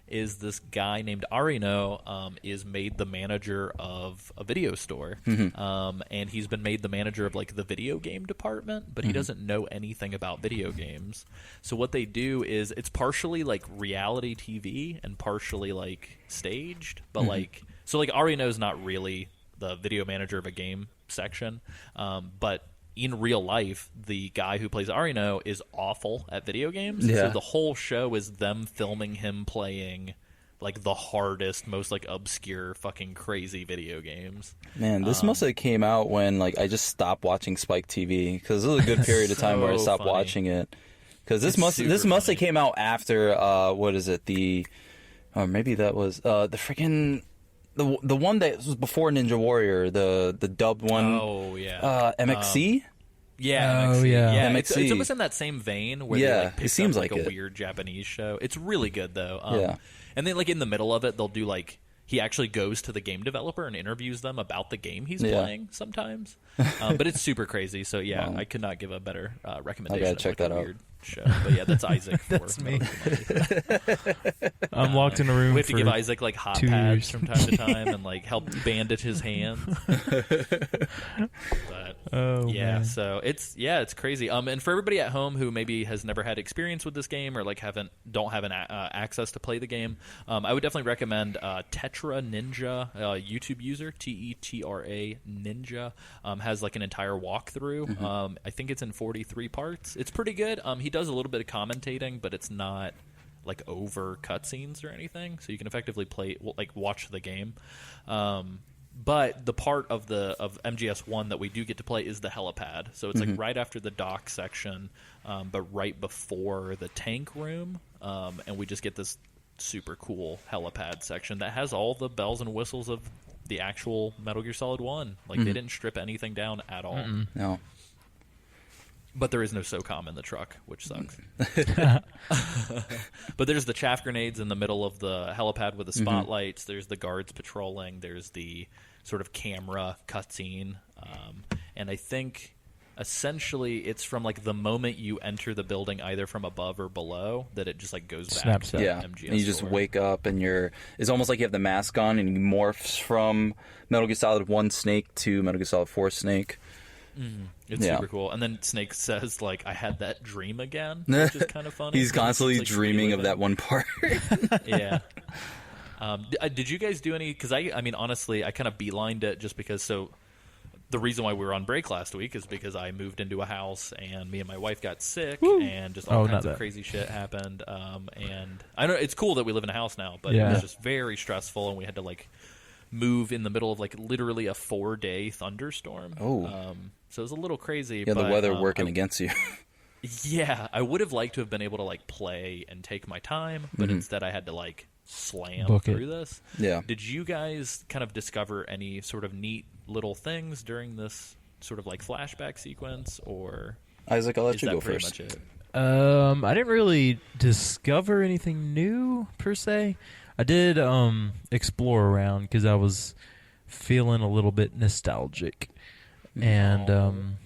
is this guy named Arino is made the manager of a video store, and he's been made the manager of like the video game department, but he doesn't know anything about video games. So what they do is it's partially like reality TV and partially like staged, but like Arino's not really the video manager of a game section, but in real life, the guy who plays Arino is awful at video games. Yeah. So the whole show is them filming him playing like the hardest, most like obscure, fucking crazy video games. Man, this must have came out when like I just stopped watching Spike TV, because this was a good period of time where I stopped watching it. Because this must have came out after what is it, maybe that was the freaking the one that was before Ninja Warrior, the dubbed one. Oh yeah. MXC. Yeah. Oh, MXC. yeah. It's MXC. almost in that same vein where Yeah, they like it picked seems up, like a it. weird Japanese show. It's really good though. Yeah. And then like in the middle of it, they'll do like he actually goes to the game developer and interviews them about the game he's playing sometimes. But it's super crazy. So yeah, I could not give a better recommendation. I gotta check of, like, that a out. Weird show. But yeah, that's Isaac. That's for me. Metal Gear Mondays. I'm locked in a room We have to for give Isaac like hot 2 pads years. from time to time and like help bandage his hands. But Oh, yeah, man. so it's crazy. And for everybody at home who maybe has never had experience with this game or like don't have access to play the game, I would definitely recommend Tetra Ninja, YouTube user Tetra Ninja, has like an entire walkthrough. I think it's in 43 parts. It's pretty good. He does a little bit of commentating, but it's not like over cutscenes or anything, so you can effectively watch the game. But the part of MGS1 that we do get to play is the helipad. So it's like right after the dock section, but right before the tank room. And we just get this super cool helipad section that has all the bells and whistles of the actual Metal Gear Solid 1. Like, they didn't strip anything down at all. No. But there is no SOCOM in the truck, which sucks. But there's the chaff grenades in the middle of the helipad with the spotlights. There's the guards patrolling. There's the sort of camera cutscene. And I think essentially it's from like the moment you enter the building, either from above or below, that it just like goes back Snaps to up. Yeah, MGS4. and you just wake up and it's almost like you have the mask on and you morphs from Metal Gear Solid 1 Snake to Metal Gear Solid 4 Snake. It's super cool. And then Snake says, like, I had that dream again, which is kind of funny. He's constantly like, dreaming of that one part. Yeah. Did you guys do any? Because I mean, honestly, I kind of beelined it just because. So the reason why we were on break last week is because I moved into a house and me and my wife got sick and just all kinds of crazy shit happened. And I know it's cool that we live in a house now, but it was just very stressful, and we had to like move in the middle of like literally a 4-day thunderstorm. So it was a little crazy. Yeah, but, the weather working against you. Yeah, I would have liked to have been able to like play and take my time, but instead I had to like slam Book through it. this. Yeah. Did you guys kind of discover any sort of neat little things during this sort of like flashback sequence, or Isaac, I'll let is you that go pretty first. much it? I didn't really discover anything new per se. I did explore around because I was feeling a little bit nostalgic and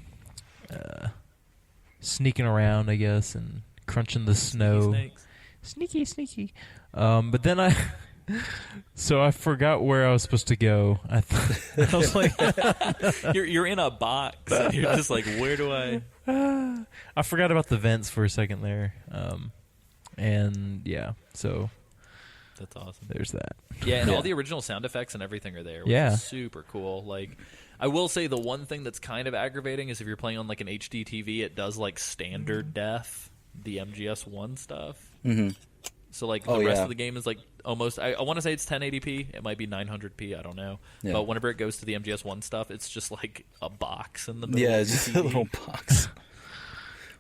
sneaking around, I guess, and crunching the snow. Snakes. Sneaky. But then I forgot where I was supposed to go. I was like, You're in a box and you're just like, where do I? I forgot about the vents for a second there. And yeah, so That's awesome. there's that. Yeah, and all the original sound effects and everything are there, which is super cool. Like, I will say the one thing that's kind of aggravating is if you're playing on like an HD TV, it does like standard def, the MGS1 stuff. So like the rest of the game is like almost, I want to say it's 1080p. It might be 900p. I don't know. Yeah. But whenever it goes to the MGS1 stuff, it's just like a box in the middle. Yeah, of it's the just a TV, little box.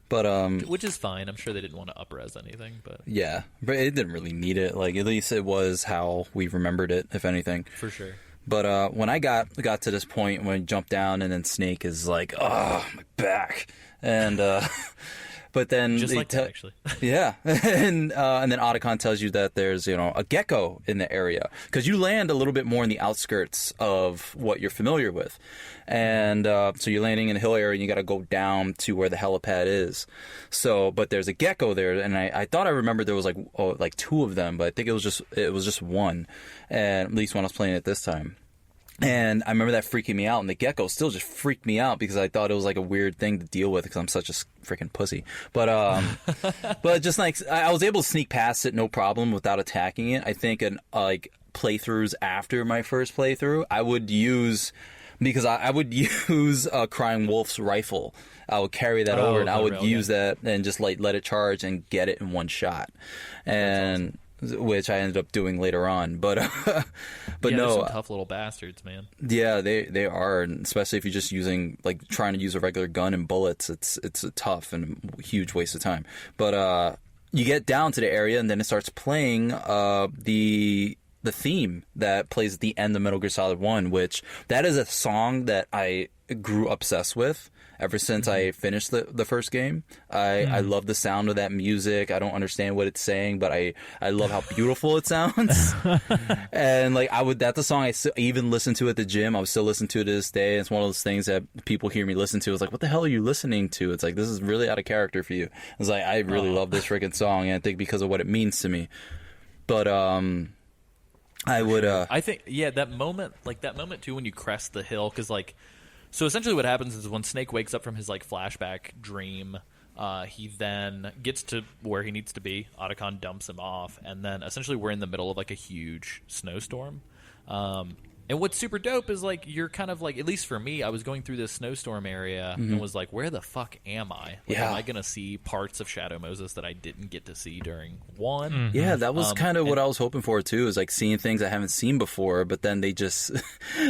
But which is fine. I'm sure they didn't want to upres anything, but yeah, but it didn't really need it. Like, at least it was how we remembered it, if anything. for sure. But when I got to this point when I jumped down and then Snake is like, "Oh, my back," and but then Just they like that, actually. yeah, and then Otacon tells you that there's a gecko in the area because you land a little bit more in the outskirts of what you're familiar with, and so you're landing in a hill area and you got to go down to where the helipad is. So, but there's a gecko there, and I thought I remembered there was like 2 of them, but I think it was just one, and at least when I was playing it this time. And I remember that freaking me out, and the gecko still just freaked me out because I thought it was like a weird thing to deal with because I'm such a freaking pussy. But but just like I was able to sneak past it no problem without attacking it. I think like playthroughs after my first playthrough, I would use Crying Wolf's rifle. I would carry that over, and I would use that and just like let it charge and get it in one shot. And which I ended up doing later on. But but yeah, no, they're some tough little bastards, man. yeah, they are, and especially if you're just using like trying to use a regular gun and bullets, it's a tough and huge waste of time. But you get down to the area, and then it starts playing the theme that plays at the end of Metal Gear Solid 1, which that is a song that I grew obsessed with ever since I finished the first game. I love the sound of that music. I don't understand what it's saying, but I love how beautiful it sounds. And like that's the song I even listen to at the gym. I would still listen to it to this day. It's one of those things that people hear me listen to. It's like, what the hell are you listening to? It's like, this is really out of character for you. It's like, I really love this freaking song, and I think because of what it means to me. But I would I think that moment too when you crest the hill, because like, so essentially what happens is when Snake wakes up from his like flashback dream, he then gets to where he needs to be. Otacon dumps him off, and then essentially we're in the middle of like a huge snowstorm. And what's super dope is like you're kind of like, at least for me, I was going through this snowstorm area and was like, where the fuck am I? Like, am I gonna see parts of Shadow Moses that I didn't get to see during 1? Yeah, that was kind of what I was hoping for too, is like seeing things I haven't seen before, but then they just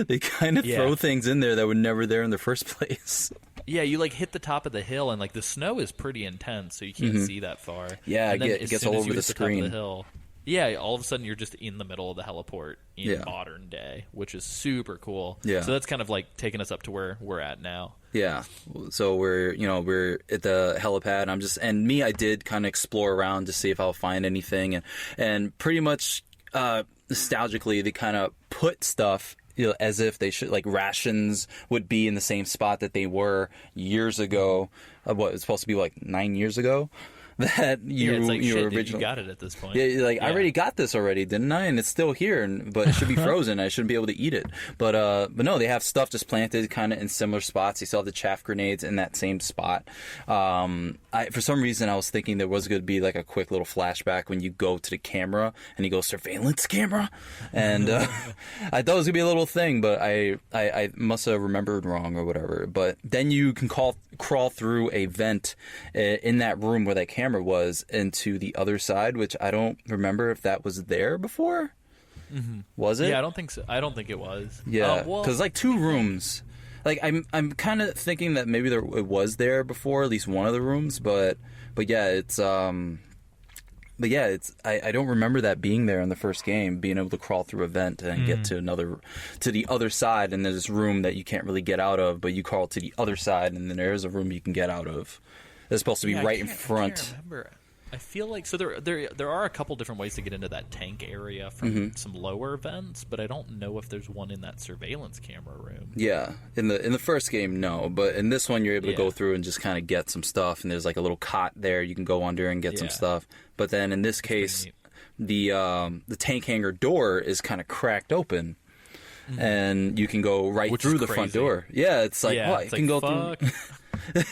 they kind of throw things in there that were never there in the first place. Yeah, you like hit the top of the hill, and like the snow is pretty intense, so you can't see that far. Yeah, and then it gets all over the screen. Top of the hill, yeah, all of a sudden you're just in the middle of the heliport in modern day, which is super cool. Yeah. So that's kind of like taking us up to where we're at now. Yeah. So we're at the helipad. I did kind of explore around to see if I'll find anything, and pretty much nostalgically they kind of put stuff, as if they should, like rations would be in the same spot that they were years ago. What it's supposed to be like 9 years ago. That it's like, you shit, original. dude, you got it at this point. Yeah, like I already got this already, didn't I? And it's still here, but it should be frozen. I shouldn't be able to eat it. But no, they have stuff just planted kind of in similar spots. They still have the chaff grenades in that same spot. For some reason, I was thinking there was going to be like a quick little flashback when you go to the camera and you go surveillance camera, and I thought it was gonna be a little thing, but I must have remembered wrong or whatever. But then you can crawl through a vent in that room where that camera was into the other side, which I don't remember if that was there before. Was it? Yeah, I don't think so. I don't think it was. Yeah, because like 2 rooms. Like I'm kind of thinking that maybe it was there before, at least one of the rooms. But yeah, it's I don't remember that being there in the first game, being able to crawl through a vent and get to the other side, and there's this room that you can't really get out of, but you crawl to the other side, and then there's a room you can get out of. It's supposed to be right in front. I can't remember. I feel like there are a couple different ways to get into that tank area from some lower vents, but I don't know if there's one in that surveillance camera room. Yeah, in the first game, no, but in this one you're able to go through and just kind of get some stuff, and there's like a little cot there you can go under and get some stuff. But then in this case, the tank hangar door is kind of cracked open. And you can go right through the front door. Yeah, it's like, you can go through.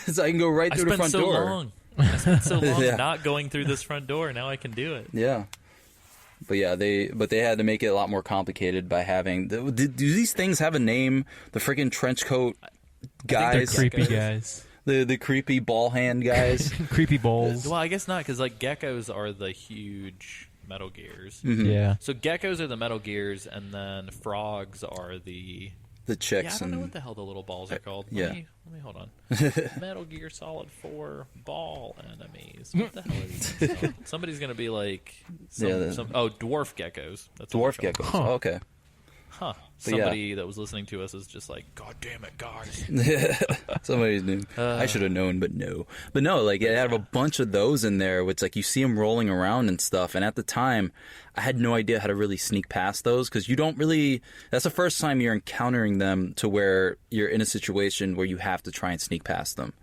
So I can go right through the front door. I spent so long not going through this front door. Now I can do it. Yeah. But yeah, they had to make it a lot more complicated by having. Do these things have a name? The freaking trench coat guys, they're creepy guys. The creepy ball hand guys, creepy balls. Well, I guess not, because like geckos are the huge Metal Gears. Yeah. So geckos are the Metal Gears, and then frogs are the chicks. Yeah, I don't know what the hell the little balls are called. Let me hold on. Metal Gear Solid 4 ball enemies. What the hell are these things called? Somebody's gonna be like, dwarf geckos. That's dwarf geckos. Huh. Oh, okay. Huh. Somebody that was listening to us is just like, God damn it, guys. Somebody knew. I should have known, but no. But no, like, it had a bunch of those in there, which, like, you see them rolling around and stuff. And at the time, I had no idea how to really sneak past those, because you don't really... That's the first time you're encountering them to where you're in a situation where you have to try and sneak past them,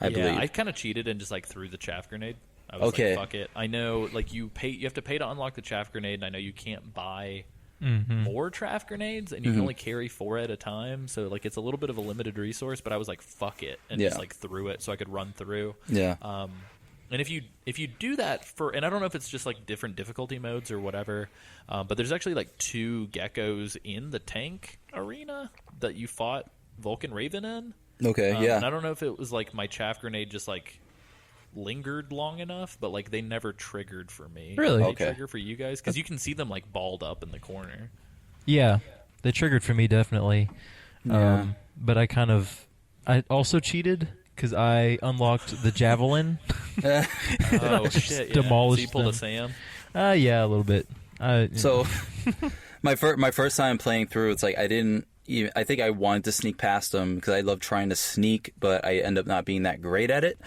I believe. I kind of cheated and just, like, threw the chaff grenade. I was like, fuck it. I know, like, you have to pay to unlock the chaff grenade, and I know you can't buy... more chaff grenades, and you can only carry 4 at a time, so like it's a little bit of a limited resource, but I was like, fuck it, and just like threw it so I could run through. And if you do that and I don't know if it's just like different difficulty modes or whatever, but there's actually like 2 geckos in the tank arena that you fought Vulcan Raven in. Okay, And I don't know if it was like my chaff grenade just like lingered long enough, but like they never triggered for me. Really? Did Okay. they trigger for you guys? Because you can see them like balled up in the corner. Yeah, they triggered for me definitely. Yeah. But I also cheated because I unlocked the javelin. Oh shit! Yeah. Demolished So you pulled them. a Sam. Yeah, a little bit. So my first time playing through, it's like I think I wanted to sneak past them because I love trying to sneak, but I end up not being that great at it.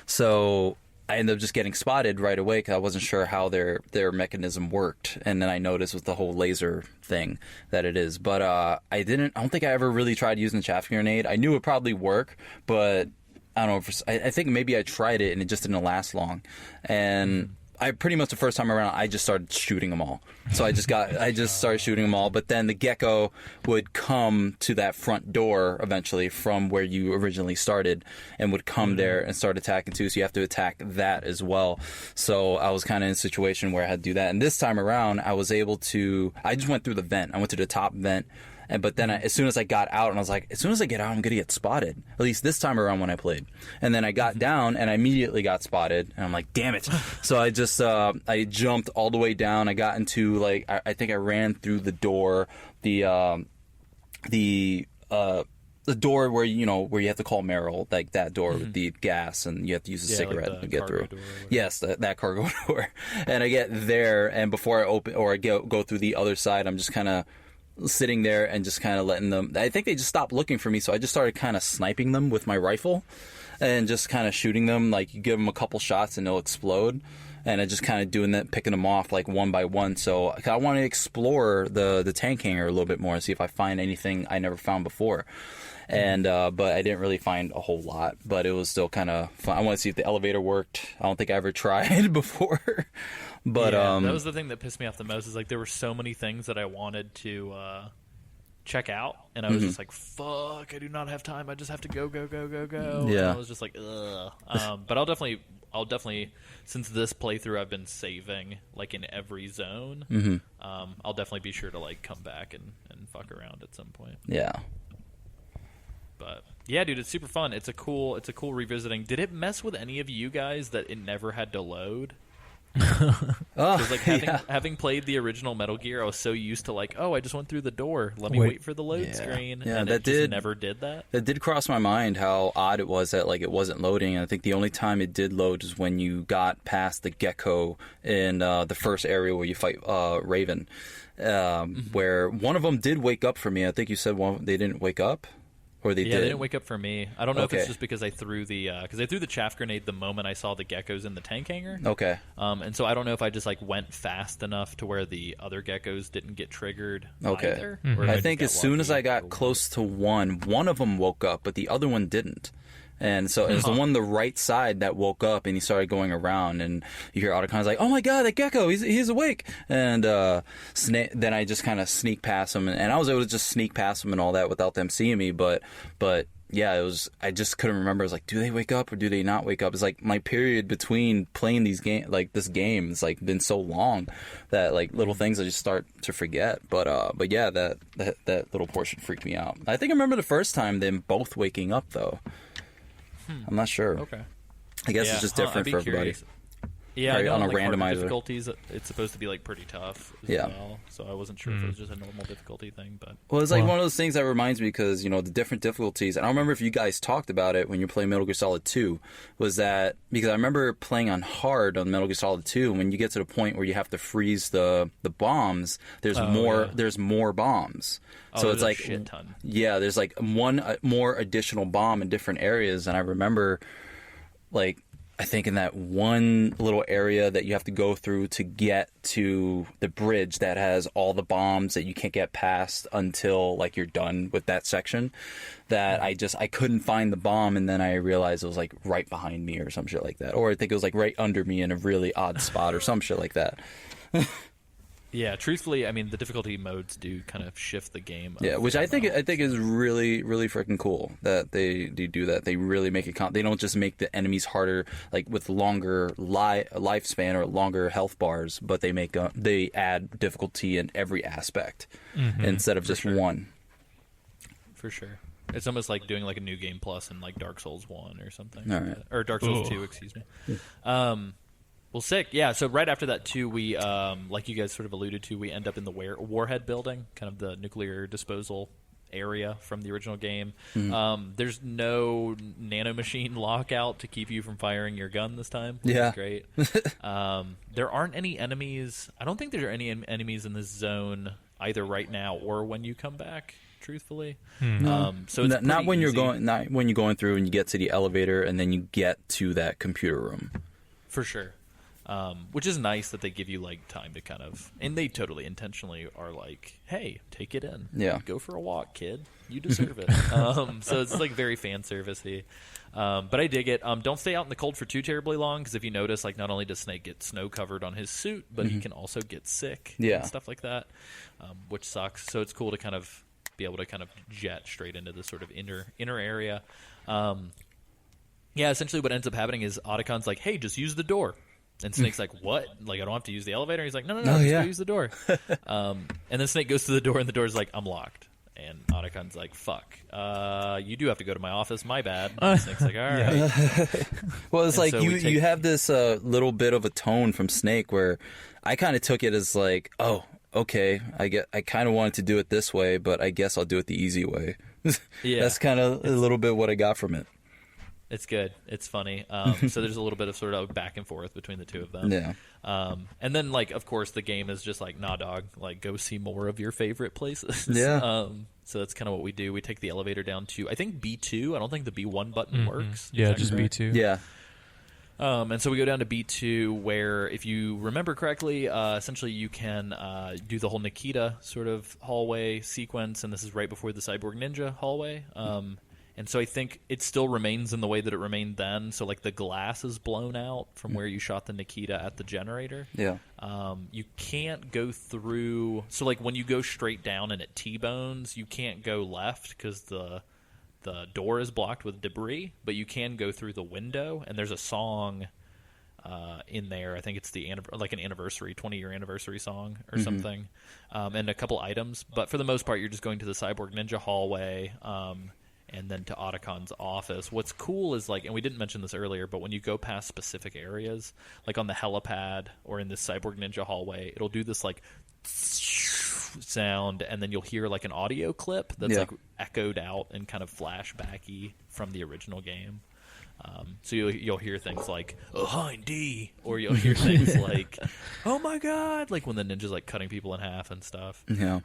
So I ended up just getting spotted right away because I wasn't sure how their mechanism worked, and then I noticed with the whole laser thing that it is. But I don't think I ever really tried using the chaff grenade. I knew it would probably work, but I don't know. I think maybe I tried it and it just didn't last long, and I pretty much the first time around, I just started shooting them all. So I just started shooting them all. But then the gecko would come to that front door eventually from where you originally started, and would come there and start attacking too. So you have to attack that as well. So I was kind of in a situation where I had to do that. And this time around, I just went through the vent. I went to the top vent. But then as soon as I got out, and I was like, as soon as I get out, I'm going to get spotted. At least this time around when I played. And then I got down, and I immediately got spotted. And I'm like, damn it. So I just, I jumped all the way down. I got into, like, I think I ran through the door, the door where, where you have to call Meryl, like that door with the gas, and you have to use a cigarette like to get through. door Yes, that cargo door. And I get there, and before I open, or I go through the other side, I'm just kind of sitting there and just kind of letting them. I think they just stopped looking for me, so I just started kind of sniping them with my rifle and just kind of shooting them. Like, you give them a couple shots and they'll explode, and I just kind of doing that, picking them off like one by one. So I want to explore the tank hangar a little bit more and see if I find anything I never found before. And but I didn't really find a whole lot, but it was still kind of fun. I want to see if the elevator worked. I don't think I ever tried before. But yeah, that was the thing that pissed me off the most. Is like there were so many things that I wanted to check out, and I was just like, "Fuck! I do not have time. I just have to go." Yeah. And I was just like, "Ugh." But I'll definitely, since this playthrough I've been saving like in every zone. I'll definitely be sure to like come back and fuck around at some point. Yeah. But yeah, dude, it's super fun. It's a cool revisiting. Did it mess with any of you guys that it never had to load? Because like having played the original Metal Gear, I was so used to like, oh, I just went through the door. Let me wait for the load screen. Yeah, and that it just did never did that. That did cross my mind how odd it was that like it wasn't loading. And I think the only time it did load is when you got past the gecko in the first area where you fight Raven, where one of them did wake up for me. I think you said they didn't wake up. Or they did. They didn't wake up for me. I don't know if Okay. it's just because I threw the chaff grenade the moment I saw the geckos in the tank hangar. Okay. And so I don't know if I just like went fast enough to where the other geckos didn't get triggered. Okay. Either, or if I just think got as soon as lucky I got or close to one of them woke up, but the other one didn't. And so it was the one on the right side that woke up, and he started going around, and you hear Otacons like, "Oh my god, that gecko, he's awake!" And then I just kind of sneak past him, and I was able to just sneak past him and all that without them seeing me. But yeah, it was. I just couldn't remember. I was like, do they wake up or do they not wake up? It's like my period between playing this game, has like been so long that like little things I just start to forget. But yeah, that little portion freaked me out. I think I remember the first time them both waking up though. I'm not sure. Okay. I guess it's just different for everybody. Yeah, Right, I know, on a like, harder randomizer. difficulties, it's supposed to be like pretty tough as Yeah. well. So I wasn't sure if it was just a normal difficulty thing, but Well, it's like one of those things that reminds me because, the different difficulties, and I don't remember if you guys talked about it when you were playing Metal Gear Solid 2, was that, because I remember playing on hard on Metal Gear Solid 2, and when you get to the point where you have to freeze the bombs, there's more bombs. So there's it's a like, shit ton. Yeah, there's like one more additional bomb in different areas, and I remember, like, I think in that one little area that you have to go through to get to the bridge that has all the bombs that you can't get past until like you're done with that section, that I couldn't find the bomb, and then I realized it was like right behind me or some shit like that, or I think it was like right under me in a really odd spot or some shit like that. yeah, truthfully, I mean, the difficulty modes do kind of shift the game. Yeah, which I think is really, really freaking cool that they do that. They really make it they don't just make the enemies harder, like with longer lifespan or longer health bars, but they add difficulty in every aspect instead of just one. For sure. It's almost like doing like a new game plus in like Dark Souls 1 or something. All right. Or Dark Souls 2, excuse me. Well, sick. Yeah, so right after that, too, we, like you guys sort of alluded to, we end up in the Warhead building, kind of the nuclear disposal area from the original game. There's no nanomachine lockout to keep you from firing your gun this time, which is great. There aren't any enemies. I don't think there are any enemies in this zone either right now or when you come back, truthfully. So it's not when easy. not when you're going through and you get to the elevator and then you get to that computer room. For sure. Which is nice that they give you like time to kind of, and they totally intentionally are like, hey, take it in. Yeah. Go for a walk, kid. You deserve it. So it's like very fan servicey. But I dig it. Don't stay out in the cold for too terribly long, because if you notice, like, not only does Snake get snow covered on his suit, but he can also get sick and stuff like that, which sucks. So it's cool to kind of be able to kind of jet straight into this sort of inner area. Yeah, essentially what ends up happening is Otacon's like, hey, just use the door. And Snake's like, what? Like, I don't have to use the elevator? He's like, no, just go use the door. And then Snake goes to the door, and the door's like, I'm locked. And Otacon's like, fuck. You do have to go to my office. My bad. And Snake's like, all right. Well, it's And like so you have this little bit of a tone from Snake where I kind of took it as like, oh, okay, I kind of wanted to do it this way, but I guess I'll do it the easy way. That's kind of a little bit what I got from it. It's good. It's funny. So there's a little bit of sort of back and forth between the two of them. Yeah. And then, like, of course, the game is just like, nah, dog, like, go see more of your favorite places. Yeah. So that's kind of what we do. We take the elevator down to, I think, B2. I don't think the B1 button works. Yeah, Is that just correct? B2. Yeah. And so we go down to B2, where, if you remember correctly, essentially you can do the whole Nikita sort of hallway sequence, and this is right before the Cyborg Ninja hallway. And so I think it still remains in the way that it remained then. So, like, the glass is blown out from where you shot the Nikita at the generator. Yeah. You can't go through. So, like, when you go straight down and it T-bones, you can't go left because the door is blocked with debris. But you can go through the window, and there's a song in there. I think it's like an anniversary, 20-year anniversary song or something, and a couple items. But for the most part, you're just going to the Cyborg Ninja hallway. And then to Otacon's office. What's cool is, like, and we didn't mention this earlier, but when you go past specific areas, like on the helipad or in this Cyborg Ninja hallway, it'll do this, like, sound, and then you'll hear, like, an audio clip that's, like, echoed out and kind of flashbacky from the original game. So you'll hear things like, oh, Hindy, or you'll hear things like, oh my god, like when the ninja's, like, cutting people in half and stuff. Yeah.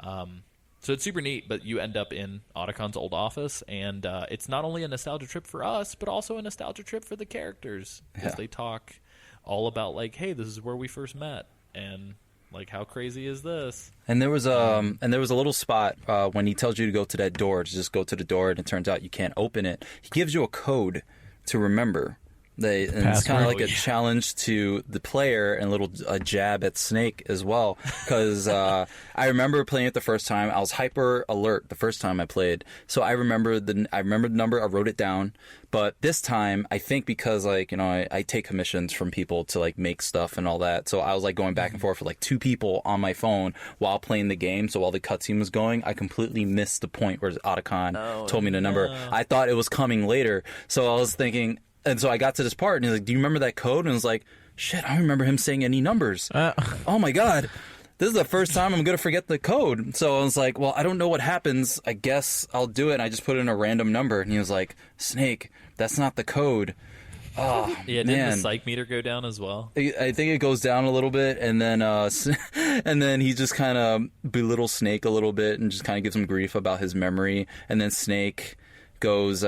So it's super neat, but you end up in Otacon's old office, and it's not only a nostalgia trip for us, but also a nostalgia trip for the characters, because they talk all about, like, hey, this is where we first met, and, like, how crazy is this? And there was a little spot when he tells you to go to that door, to just go to the door, and it turns out you can't open it. He gives you a code to remember. And it's kind of like a challenge to the player and a jab at Snake as well. Because I remember playing it the first time. I was hyper alert the first time I played. So I remember the number. I wrote it down. But this time, I think because, like, you know, I take commissions from people to, like, make stuff and all that. So I was, like, going back and forth with, like, 2 people on my phone while playing the game. So while the cutscene was going, I completely missed the point where Otacon told me the number. I thought it was coming later. So I was thinking... And so I got to this part, and he's like, do you remember that code? And I was like, shit, I don't remember him saying any numbers. Oh, my God. This is the first time I'm going to forget the code. So I was like, well, I don't know what happens. I guess I'll do it. And I just put in a random number. And he was like, Snake, that's not the code. Oh, yeah, didn't the psych meter go down as well? I think it goes down a little bit, and then he just kind of belittles Snake a little bit and just kind of gives him grief about his memory. And then Snake goes...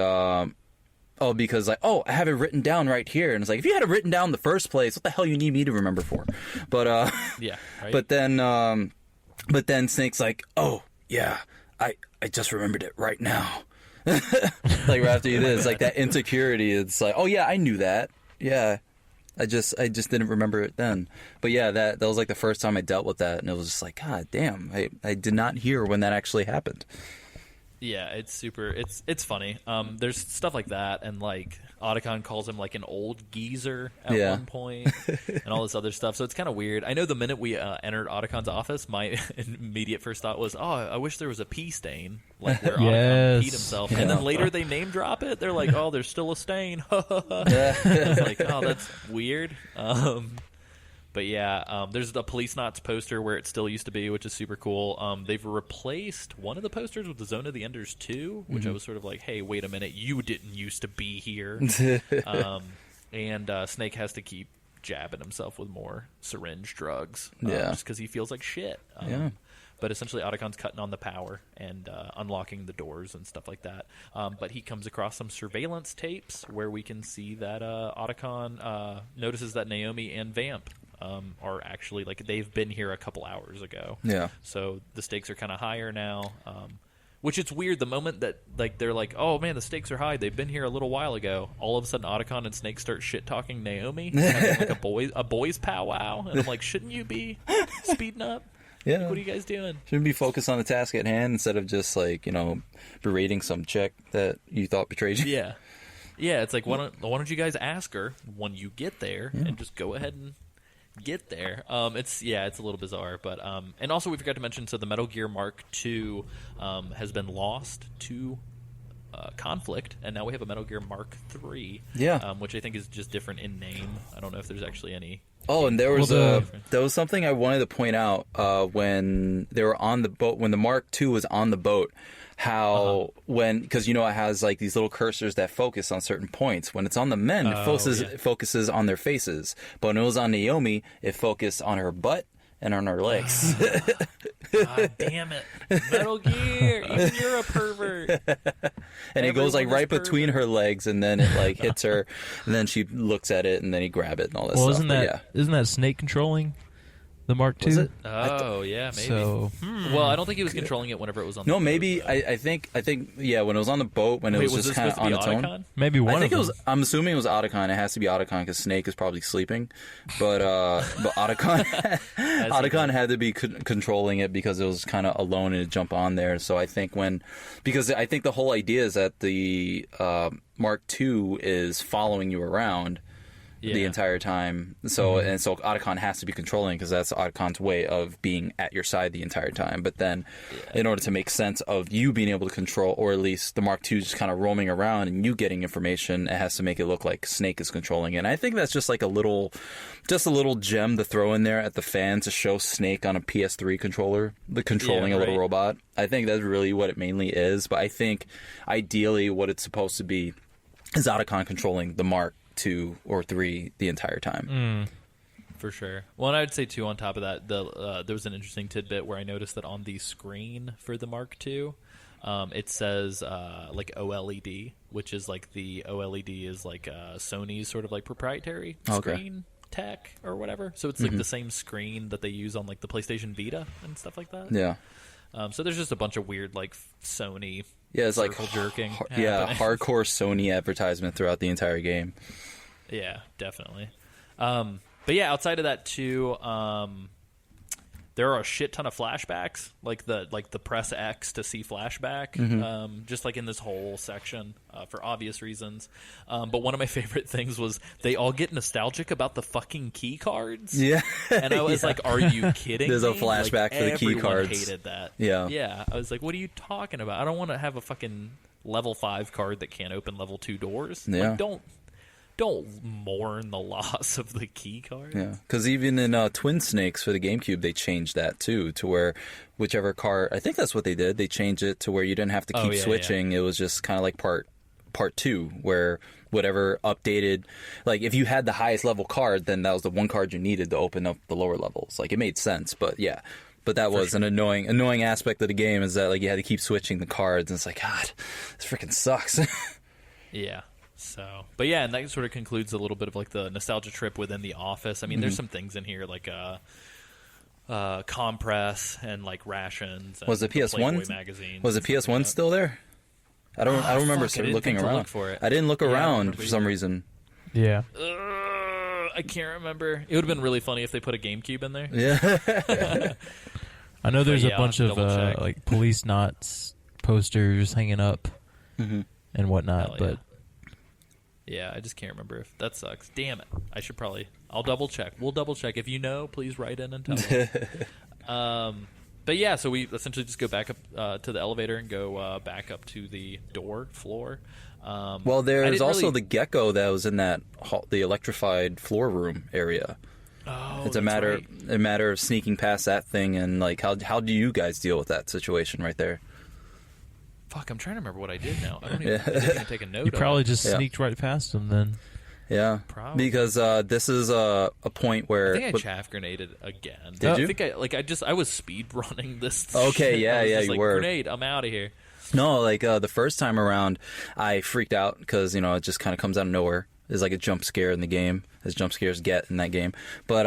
because, like, I have it written down right here. And it's like, if you had it written down in the first place, what the hell you need me to remember for? But, yeah, right? But then Snake's like, oh, yeah, I just remembered it right now. Like, right after you did, it's like that insecurity. It's like, oh, yeah, I knew that. Yeah. I just didn't remember it then. But yeah, that was like the first time I dealt with that. And it was just like, God damn, I did not hear when that actually happened. Yeah, it's super. It's funny. There's stuff like that, and like Otacon calls him like an old geezer at one point, and all this other stuff. So it's kind of weird. I know the minute we entered Otacon's office, my immediate first thought was, "Oh, I wish there was a pee stain, like where Otacon peed himself." And then later they name drop it. They're like, "Oh, there's still a stain." It's like, "Oh, that's weird." But yeah, there's the Police Knots poster where it still used to be, which is super cool. They've replaced one of the posters with the Zone of the Enders 2, which I was sort of like, hey, wait a minute, you didn't used to be here. And Snake has to keep jabbing himself with more syringe drugs just because he feels like shit. But essentially, Otacon's cutting on the power and unlocking the doors and stuff like that. But he comes across some surveillance tapes where we can see that Otacon notices that Naomi and Vamp are actually, like, they've been here a couple hours ago. Yeah. So the stakes are kind of higher now. Which it's weird, the moment that, like, they're like, oh man, the stakes are high, they've been here a little while ago, all of a sudden Otacon and Snake start shit-talking Naomi, having like a boys powwow, and I'm like, shouldn't you be speeding up? Yeah. Like, what are you guys doing? Shouldn't be focused on the task at hand instead of just, like, you know, berating some chick that you thought betrayed you. Yeah. Yeah, it's like, why don't you guys ask her when you get there and just go ahead and get there. It's a little bizarre, but and also we forgot to mention, so the Metal Gear Mark II has been lost to conflict, and now we have a Metal Gear Mark III, which I think is just different in name. I don't know if there's actually any. Oh, and there was something I wanted to point out when they were on the boat, when the Mark II was on the boat. How because you know it has like these little cursors that focus on certain points. When it's on the men, it focuses on their faces. But when it was on Naomi, it focused on her butt and on her legs. God damn it, Metal Gear! Even you're a pervert. And it goes like right between her legs, and then it like hits her, and then she looks at it, and then he grab it and all that stuff. Isn't that Snake controlling the Mark II? Was it? Oh, yeah, maybe. So, well, I don't think he was controlling it whenever it was on the boat. No, maybe. I think, yeah, when it was on the boat, when it was just kind of on its own. Maybe one of them. I'm assuming it was Otacon. It has to be Otacon because Snake is probably sleeping. But Otacon had to be controlling it because it was kind of alone and to jump on there. So I think because I think the whole idea is that the Mark II is following you around the entire time. So and so Otacon has to be controlling because that's Otacon's way of being at your side the entire time. But then in order to make sense of you being able to control, or at least the Mark II just kind of roaming around and you getting information, it has to make it look like Snake is controlling it. And I think that's just like a little gem to throw in there at the fan to show Snake on a PS3 controller, controlling a little robot. I think that's really what it mainly is. But I think ideally what it's supposed to be is Otacon controlling the Mark 2 or 3 the entire time. For sure. Well, and I would say too, on top of that, there was an interesting tidbit where I noticed that on the screen for the Mark II, it says like OLED, which is like the OLED is like Sony's sort of like proprietary screen tech or whatever. So it's like the same screen that they use on like the PlayStation Vita and stuff like that. Yeah. So there's just a bunch of weird like Sony it's like jerking. Hardcore Sony advertisement throughout the entire game. Yeah, definitely. But yeah, outside of that too, there are a shit ton of flashbacks, like the press X to see flashback, just like in this whole section for obvious reasons. But one of my favorite things was they all get nostalgic about the fucking key cards. Yeah, and I was like, "Are you kidding?" There's a flashback for the key cards. Hated that. Yeah. I was like, "What are you talking about? I don't want to have a fucking level 5 card that can't open level 2 doors. Yeah, like, Don't mourn the loss of the key card. Yeah, because even in Twin Snakes for the GameCube, they changed that too, to where whichever card, I think that's what they did. They changed it to where you didn't have to keep switching. It was just kind of like part 2, where whatever updated, like if you had the highest level card, then that was the one card you needed to open up the lower levels. Like it made sense, but yeah. But that was an annoying aspect of the game, is that like you had to keep switching the cards, and it's like, God, this freaking sucks. Yeah. So, but yeah, and that sort of concludes a little bit of like the nostalgia trip within the office. I mean, there's some things in here like compress and like rations. And was the PS1 magazine? Was the PS1 still there? I don't remember looking around. Look for it. I didn't look around for some reason. Yeah. I can't remember. It would have been really funny if they put a GameCube in there. Yeah. I know there's a bunch of like Police Knots posters hanging up Mm-hmm. and whatnot. Hell But Yeah, I just can't remember if that sucks. Damn it! I'll double check. We'll double check. If you know, please write in and tell me. But yeah, so we essentially just go back up to the elevator and go back up to the floor. Well, there's also really... the gecko that was in that the electrified floor room area. Oh, it's a matter of sneaking past that thing, and like how do you guys deal with that situation right there? Fuck, I'm trying to remember what I did now. I didn't even take a note. you probably of it. just sneaked right past him then. Yeah, probably. Because this is a point where I think I chaff grenaded again. Did you? I think I was speed running this. Okay, shit. yeah, you were. Grenade, I'm out of here. No, like the first time around, I freaked out because it just kind of comes out of nowhere. There's like a jump scare in the game, as jump scares get in that game. But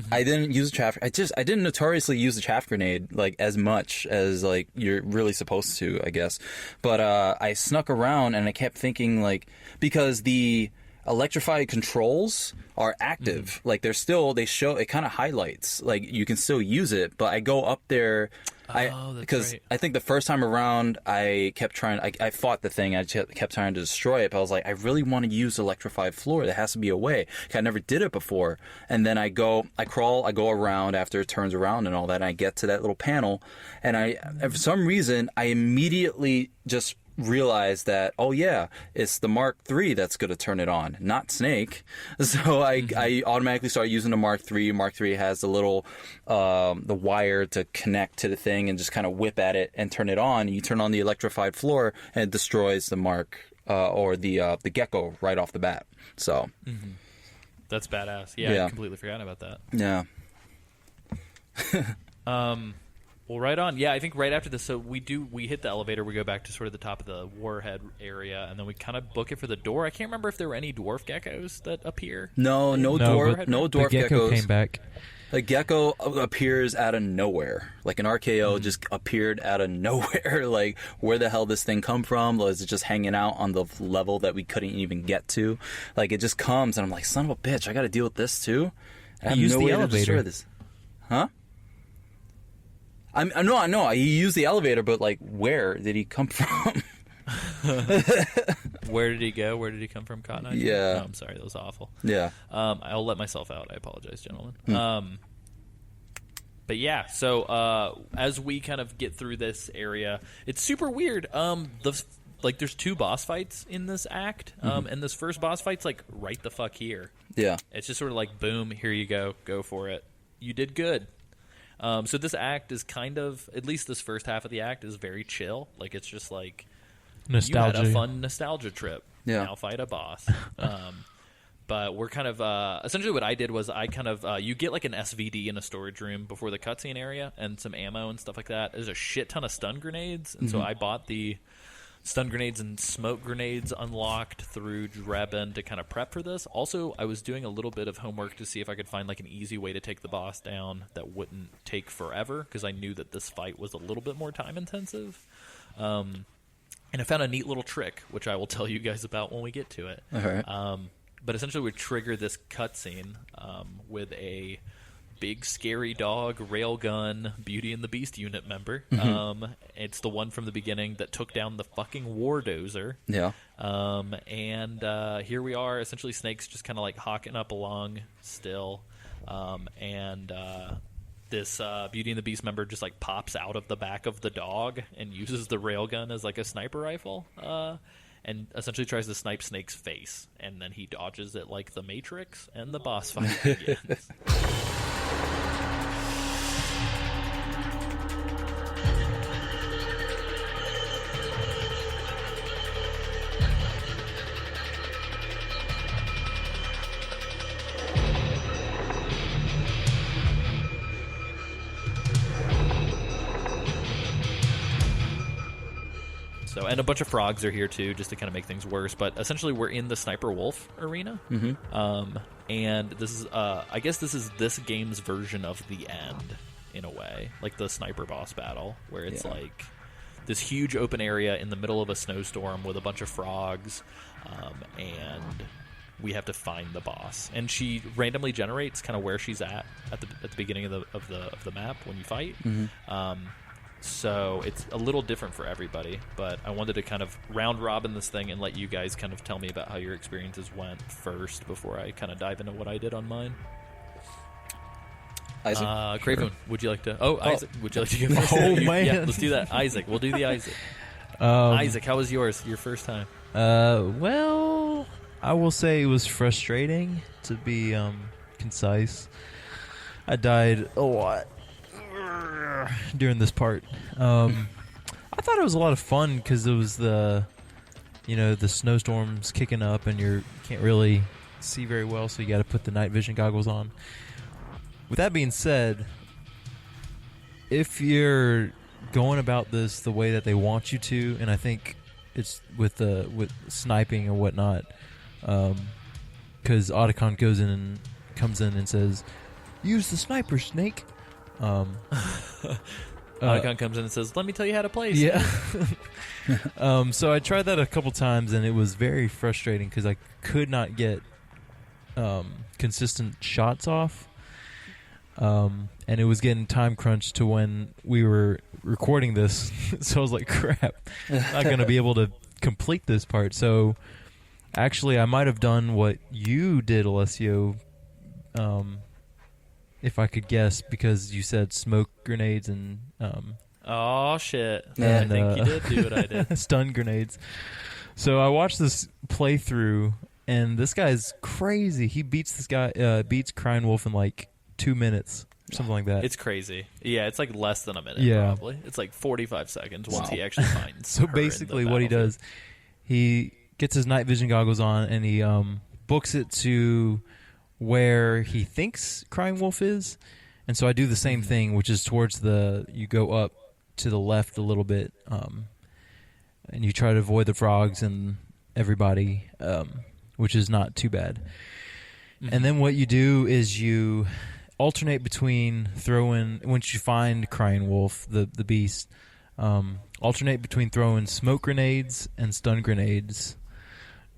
I didn't use a chaff. I didn't notoriously use the chaff grenade like as much as like you're really supposed to, I guess. But I snuck around and I kept thinking because the electrified controls are active. Like they show, it kind of highlights, like you can still use it, but I go up there. Because right. I think the first time around I kept trying, I fought the thing, I kept trying to destroy it, but I was like, I really want to use electrified floor. There has to be a way. I never did it before. And then I go around after it turns around and all that, and I get to that little panel, and for some reason, I immediately just realized that, oh yeah, it's the Mark III that's going to turn it on, not Snake. So I automatically started using the Mark III. Mark III has the little the wire to connect to the thing and just kind of whip at it and turn it on. You turn on the electrified floor and it destroys the Mark or the gecko right off the bat. So that's badass. Yeah, I completely forgot about that. Yeah. Well, right on. Yeah, I think right after this, so we hit the elevator, we go back to sort of the top of the warhead area, and then we kind of book it for the door. I can't remember if there were any dwarf geckos that appear. No dwarf the gecko geckos. Came back. A gecko appears out of nowhere. Like an RKO just appeared out of nowhere. Like, where the hell this thing come from? Was it just hanging out on the level that we couldn't even get to? Like, it just comes, and I'm like, son of a bitch, I gotta deal with this too? I have no way to destroy this. Huh? I know. He used the elevator, but like, where did he come from? Where did he go? Where did he come from, Knyte? Yeah. Oh, I'm sorry, that was awful. Yeah. I'll let myself out. I apologize, gentlemen. But yeah, so as we kind of get through this area, it's super weird. There's two boss fights in this act, and this first boss fight's like right the fuck here. Yeah. It's just sort of like, boom, here you go for it. You did good. So this act is kind of, at least this first half of the act is very chill. Like, it's just like, nostalgia. You had a fun nostalgia trip. Yeah. Now fight a boss. But we're kind of, essentially what I did was I kind of, you get like an SVD in a storage room before the cutscene area and some ammo and stuff like that. There's a shit ton of stun grenades. And so I bought the stun grenades and smoke grenades unlocked through Drebin to kind of prep for this. Also, I was doing a little bit of homework to see if I could find like an easy way to take the boss down that wouldn't take forever, because I knew that this fight was a little bit more time intensive. And I found a neat little trick, which I will tell you guys about when we get to it. All right. But essentially we trigger this cutscene with a big scary dog railgun Beauty and the Beast unit member. It's the one from the beginning that took down the fucking Wardozer. Yeah. And here we are, essentially Snake's just kind of like hawking up along still. This Beauty and the Beast member just like pops out of the back of the dog and uses the railgun as like a sniper rifle. And essentially tries to snipe Snake's face. And then he dodges it like the Matrix, and the boss fight begins. And a bunch of frogs are here too, just to kind of make things worse. But essentially, we're in the Sniper Wolf arena, and this is, I guess, this is this game's version of the end, in a way, like the sniper boss battle, where it's like this huge open area in the middle of a snowstorm with a bunch of frogs, and we have to find the boss. And she randomly generates kind of where she's at the beginning of the map when you fight. So it's a little different for everybody, but I wanted to kind of round robin this thing and let you guys kind of tell me about how your experiences went first before I kind of dive into what I did on mine. Isaac? Craven, would you like to... Isaac, would you like to go first? Oh, man. Yeah, let's do that. Isaac, we'll do the Isaac. Isaac, how was yours, your first time? Well, I will say it was frustrating, to be concise. I died a lot during this part. I thought it was a lot of fun because it was the snowstorms kicking up and you can't really see very well, so you got to put the night vision goggles on. With that being said, if you're going about this the way that they want you to, and I think it's with sniping and whatnot, because Otacon comes in and says, "Use the sniper, Snake." Otacon comes in and says, "Let me tell you how to play." Yeah. So I tried that a couple times, and it was very frustrating because I could not get consistent shots off. And it was getting time crunched to when we were recording this. So I was like, crap, I'm not going to be able to complete this part. So actually, I might have done what you did, Alessio, if I could guess, because you said smoke grenades and... oh, shit. And, I think you did do what I did. stun grenades. So I watched this playthrough, and this guy's crazy. He beats beats Crying Wolf in like 2 minutes, something like that. It's crazy. Yeah, it's like less than a minute, Yeah. probably. It's like 45 seconds once he actually finds So her basically in the what he battlefield. does, he gets his night vision goggles on, and he books it to where he thinks Crying Wolf is. And so I do the same thing, which is towards you go up to the left a little bit, and you try to avoid the frogs and everybody, which is not too bad. Mm-hmm. And then what you do is you alternate between once you find Crying Wolf, the beast, alternate between throwing smoke grenades and stun grenades.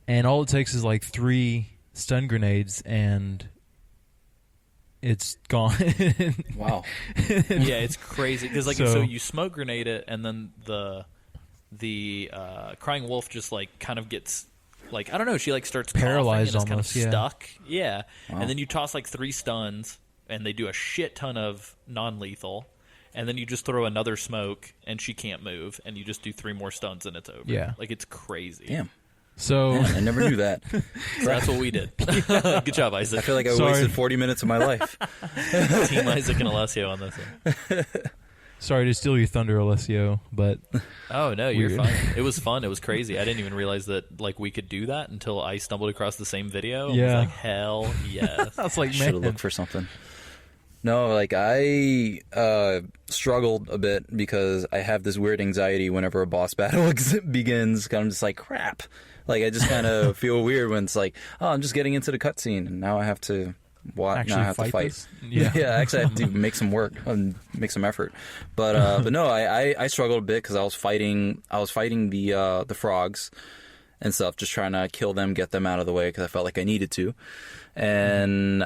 And all it takes is like 3 stun grenades, and it's gone. Wow. Yeah, it's crazy because So so you smoke grenade it, and then the Crying Wolf just like kind of gets like, I don't know, she like starts Paralyzed coughing and almost, is yeah. kind of stuck. Yeah, Wow. and then you toss like 3 stuns, and they do a shit ton of non-lethal. And then you just throw another smoke, and she can't move, and you just do 3 more stuns, and it's over. Yeah. Like, it's crazy. Damn. So Man, I never knew that. So that's what we did. Good job, Isaac. I feel like I Sorry. wasted 40 minutes of my life. Team Isaac and Alessio on this one. sorry to steal your thunder, Alessio, but Oh, no, you're Weird. fine. It was fun. It was crazy. I didn't even realize that like we could do that until I stumbled across the same video. Yeah. I was like, hell yes. I was like, Should have man, looked for something. No, like I struggled a bit because I have this weird anxiety whenever a boss battle begins. I'm just like, crap. Like I just kind of feel weird when it's like, oh, I'm just getting into the cutscene and now I have to watch. actually Now I have to fight. this? Yeah. Yeah, actually, I have to make some work and make some effort. But no, I struggled a bit because I was fighting the frogs and stuff, just trying to kill them, get them out of the way because I felt like I needed to, and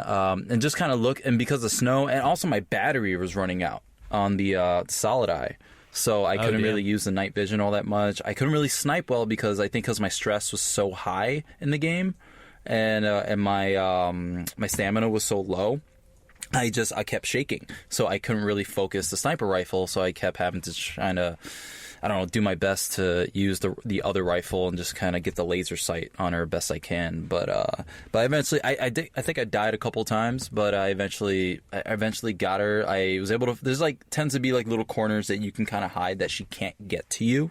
just kind of look. And because of snow, and also my battery was running out on the solid eye. So I couldn't really use the night vision all that much. I couldn't really snipe well because my stress was so high in the game, and my stamina was so low. I kept shaking, so I couldn't really focus the sniper rifle. So I kept having to try to, I don't know, do my best to use the other rifle and just kind of get the laser sight on her best I can. But eventually, I think I died a couple times, but I eventually got her. I was able to. There's tends to be little corners that you can kind of hide that she can't get to you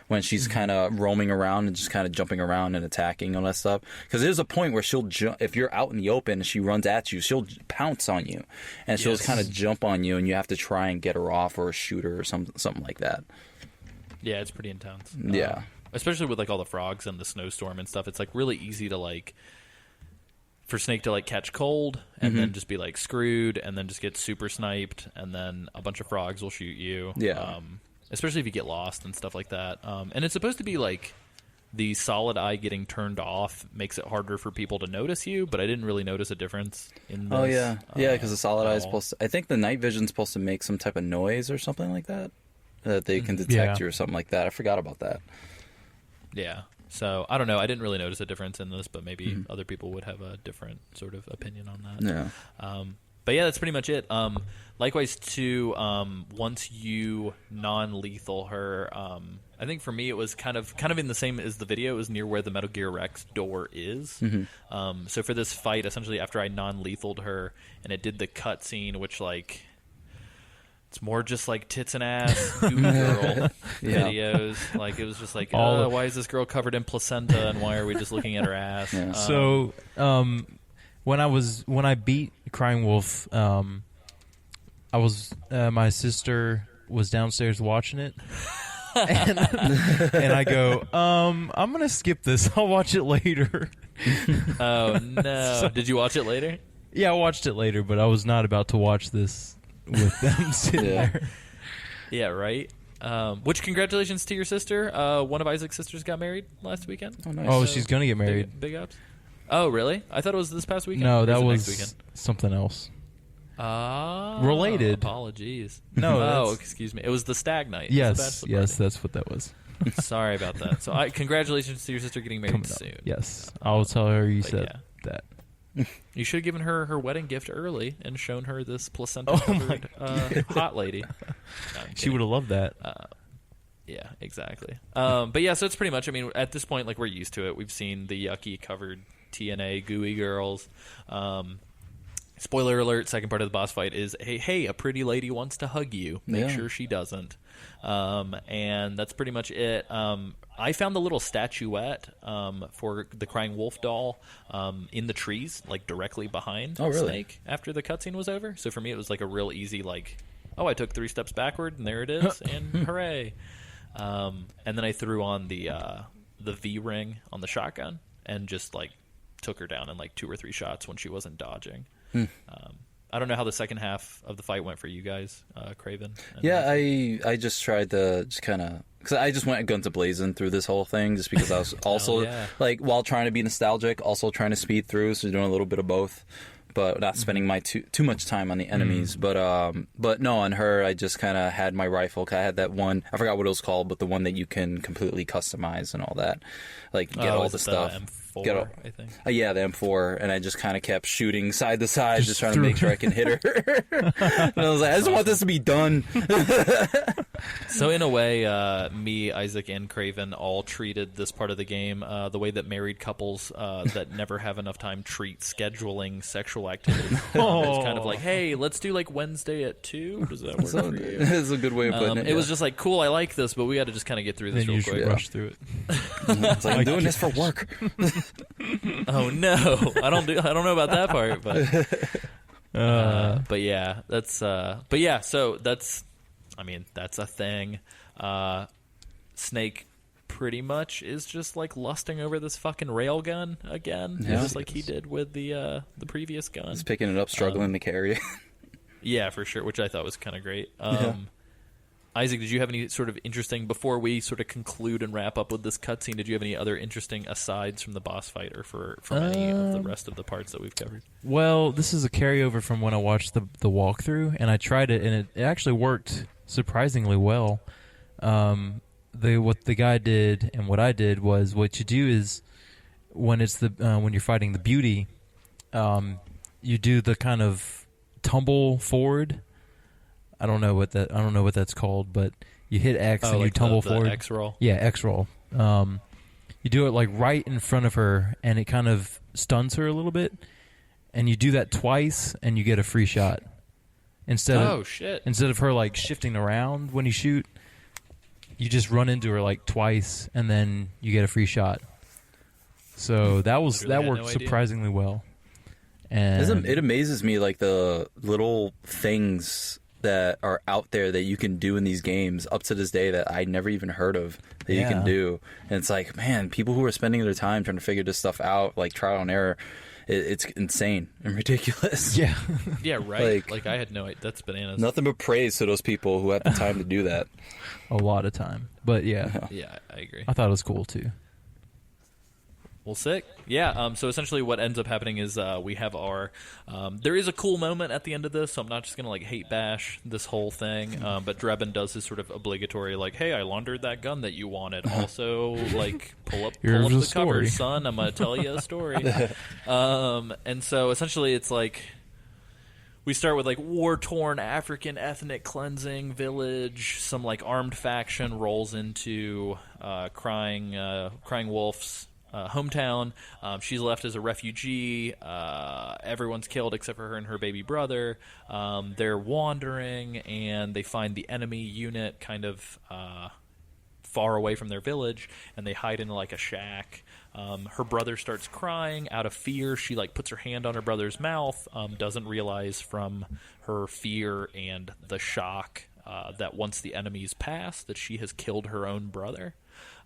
when she's kind of roaming around and just kind of jumping around and attacking and all that stuff. Because there's a point where she'll jump, if you're out in the open and she runs at you, she'll pounce on you, and she'll just kind of jump on you, and you have to try and get her off or shoot her or something like that. Yeah, it's pretty intense. Yeah. Especially with all the frogs and the snowstorm and stuff. It's really easy to for Snake to catch cold and then just be screwed and then just get super sniped and then a bunch of frogs will shoot you. Yeah. Especially if you get lost and stuff like that. And it's supposed to be the solid eye getting turned off makes it harder for people to notice you, but I didn't really notice a difference in this. Oh yeah, because the solid eye is at all. supposed to. I think the night vision's supposed to make some type of noise or something like that. that they can detect you or something like that. I forgot about that. Yeah. So I don't know. I didn't really notice a difference in this, but maybe other people would have a different sort of opinion on that. Yeah. But yeah, that's pretty much it. Likewise, too, once you non-lethal her, I think for me it was kind of in the same as the video. It was near where the Metal Gear Rex door is. So for this fight, essentially after I non-lethaled her and it did the cutscene, which like it's more just like tits and ass Google girl videos. Like it was just like, why is this girl covered in placenta and why are we just looking at her ass? Yeah. So when I beat Crying Wolf, I was my sister was downstairs watching it, and I go, I'm gonna skip this. I'll watch it later. Oh no! Did you watch it later? Yeah, I watched it later, but I was not about to watch this with them sitting there. Yeah, right. Which congratulations to your sister. One of Isaac's sisters got married last weekend. Oh, nice. Oh, she's gonna get married. Big ups. Oh, really? I thought it was this past weekend. No, Or that is it was next weekend? something else. Related. Apologies. No. Excuse me. It was the stag night. Yes, that's what that was. Sorry about that. So, congratulations to your sister getting married soon. Yes, I'll tell her you said that. You should have given her her wedding gift early and shown her this placenta-covered hot lady. No, she would have loved that. Yeah, exactly. But yeah, so it's pretty much. I mean, at this point, like we're used to it. We've seen the yucky covered TNA gooey girls. Spoiler alert, second part of the boss fight is, hey, a pretty lady wants to hug you. Make sure she doesn't. And that's pretty much it. I found the little statuette for the Crying Wolf doll in the trees, like directly behind Snake after the cutscene was over. So for me, it was like a real easy, like, I took 3 steps backward, and there it is, and hooray. And then I threw on the V-ring on the shotgun and just, like, took her down in, like, 2 or 3 shots when she wasn't dodging. I don't know how the second half of the fight went for you guys, Craven. Yeah, I just tried to just kind of... Because I just went guns a-blazing through this whole thing just because I was also, like, while trying to be nostalgic, also trying to speed through, so doing a little bit of both. But not spending my too much time on the enemies. But no, on her, I just kind of had my rifle. I had that one, I forgot what it was called, but the one that you can completely customize and all that. Like, get all the stuff. M4, I think. Yeah, the M4, and I just kind of kept shooting side to side, just trying to make sure I can hit her. And I was like, I just want this to be done. So in a way, me, Isaac, and Craven all treated this part of the game the way that married couples that never have enough time treat scheduling sexual activity. It's kind of like, hey, let's do like Wednesday at 2. Does that work for you? It's a good way of putting it. It was just like, cool, I like this, but we got to just kind of get through this Then real you quick. rush through it. It's like, I'm doing this for work. Oh no, I don't know about that part, but yeah, that's so that's a thing. Snake pretty much is just like lusting over this fucking railgun again, just like he did with the previous gun. He's picking it up, struggling to carry it. Yeah, for sure, which I thought was kind of great. Isaac, did you have any sort of interesting, before we sort of conclude and wrap up with this cutscene, did you have any other interesting asides from the boss fight or from any of the rest of the parts that we've covered? Well, this is a carryover from when I watched the walkthrough, and I tried it, and it actually worked surprisingly well. What the guy did and what I did was, what you do is when it's when you're fighting the beauty, you do the kind of tumble forward. I don't know what that's called, but you hit X and you tumble forward. X roll. Yeah, X roll. You do it like right in front of her, and it kind of stuns her a little bit. And you do that twice, and you get a free shot. Instead of her like shifting around when you shoot, you just run into her like twice, and then you get a free shot. So that worked surprisingly well. And it amazes me, like the little things that are out there that you can do in these games up to this day that I never even heard of that you can do. And it's like, man, people who are spending their time trying to figure this stuff out, like trial and error, it's insane and ridiculous. Yeah. Yeah, right. Like I had no idea. That's bananas. Nothing but praise to those people who have the time to do that. A lot of time. But yeah. Yeah, I agree. I thought it was cool too. Well, sick. Yeah, so essentially what ends up happening is we have our... there is a cool moment at the end of this, so I'm not just going to, like, hate bash this whole thing, but Drebin does his sort of obligatory, like, hey, I laundered that gun that you wanted. Also, like, pull up the cover, son. I'm going to tell you a story. And so essentially it's like... We start with, like, war-torn African ethnic cleansing village. Some, like, armed faction rolls into Crying Wolf's hometown. She's left as a refugee. Everyone's killed except for her and her baby brother. They're wandering, and they find the enemy unit kind of far away from their village, and they hide in, like, a shack. Her brother starts crying out of fear. She, like, puts her hand on her brother's mouth, doesn't realize from her fear and the shock that once the enemies pass, that she has killed her own brother.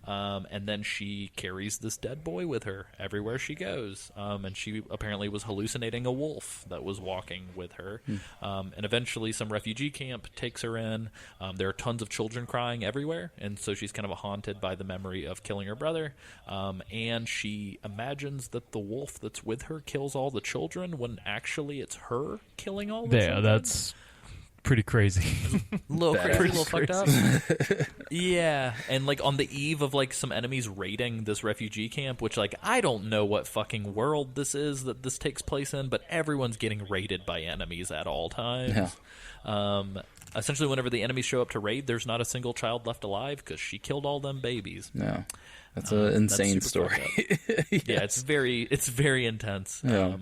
And then she carries this dead boy with her everywhere she goes. And she apparently was hallucinating a wolf that was walking with her. And eventually some refugee camp takes her in. There are tons of children crying everywhere. And so she's kind of haunted by the memory of killing her brother. And she imagines that the wolf that's with her kills all the children when actually it's her killing all the children. Yeah, that's... pretty crazy. A little crazy, a little fucked up. Yeah, and like on the eve of like some enemies raiding this refugee camp, which like I don't know what fucking world this is that this takes place in, but everyone's getting raided by enemies at all times. Yeah. Essentially, whenever the enemies show up to raid, there's not a single child left alive because she killed all them babies. No, that's an insane story. Yes. Yeah, it's very intense. Yeah.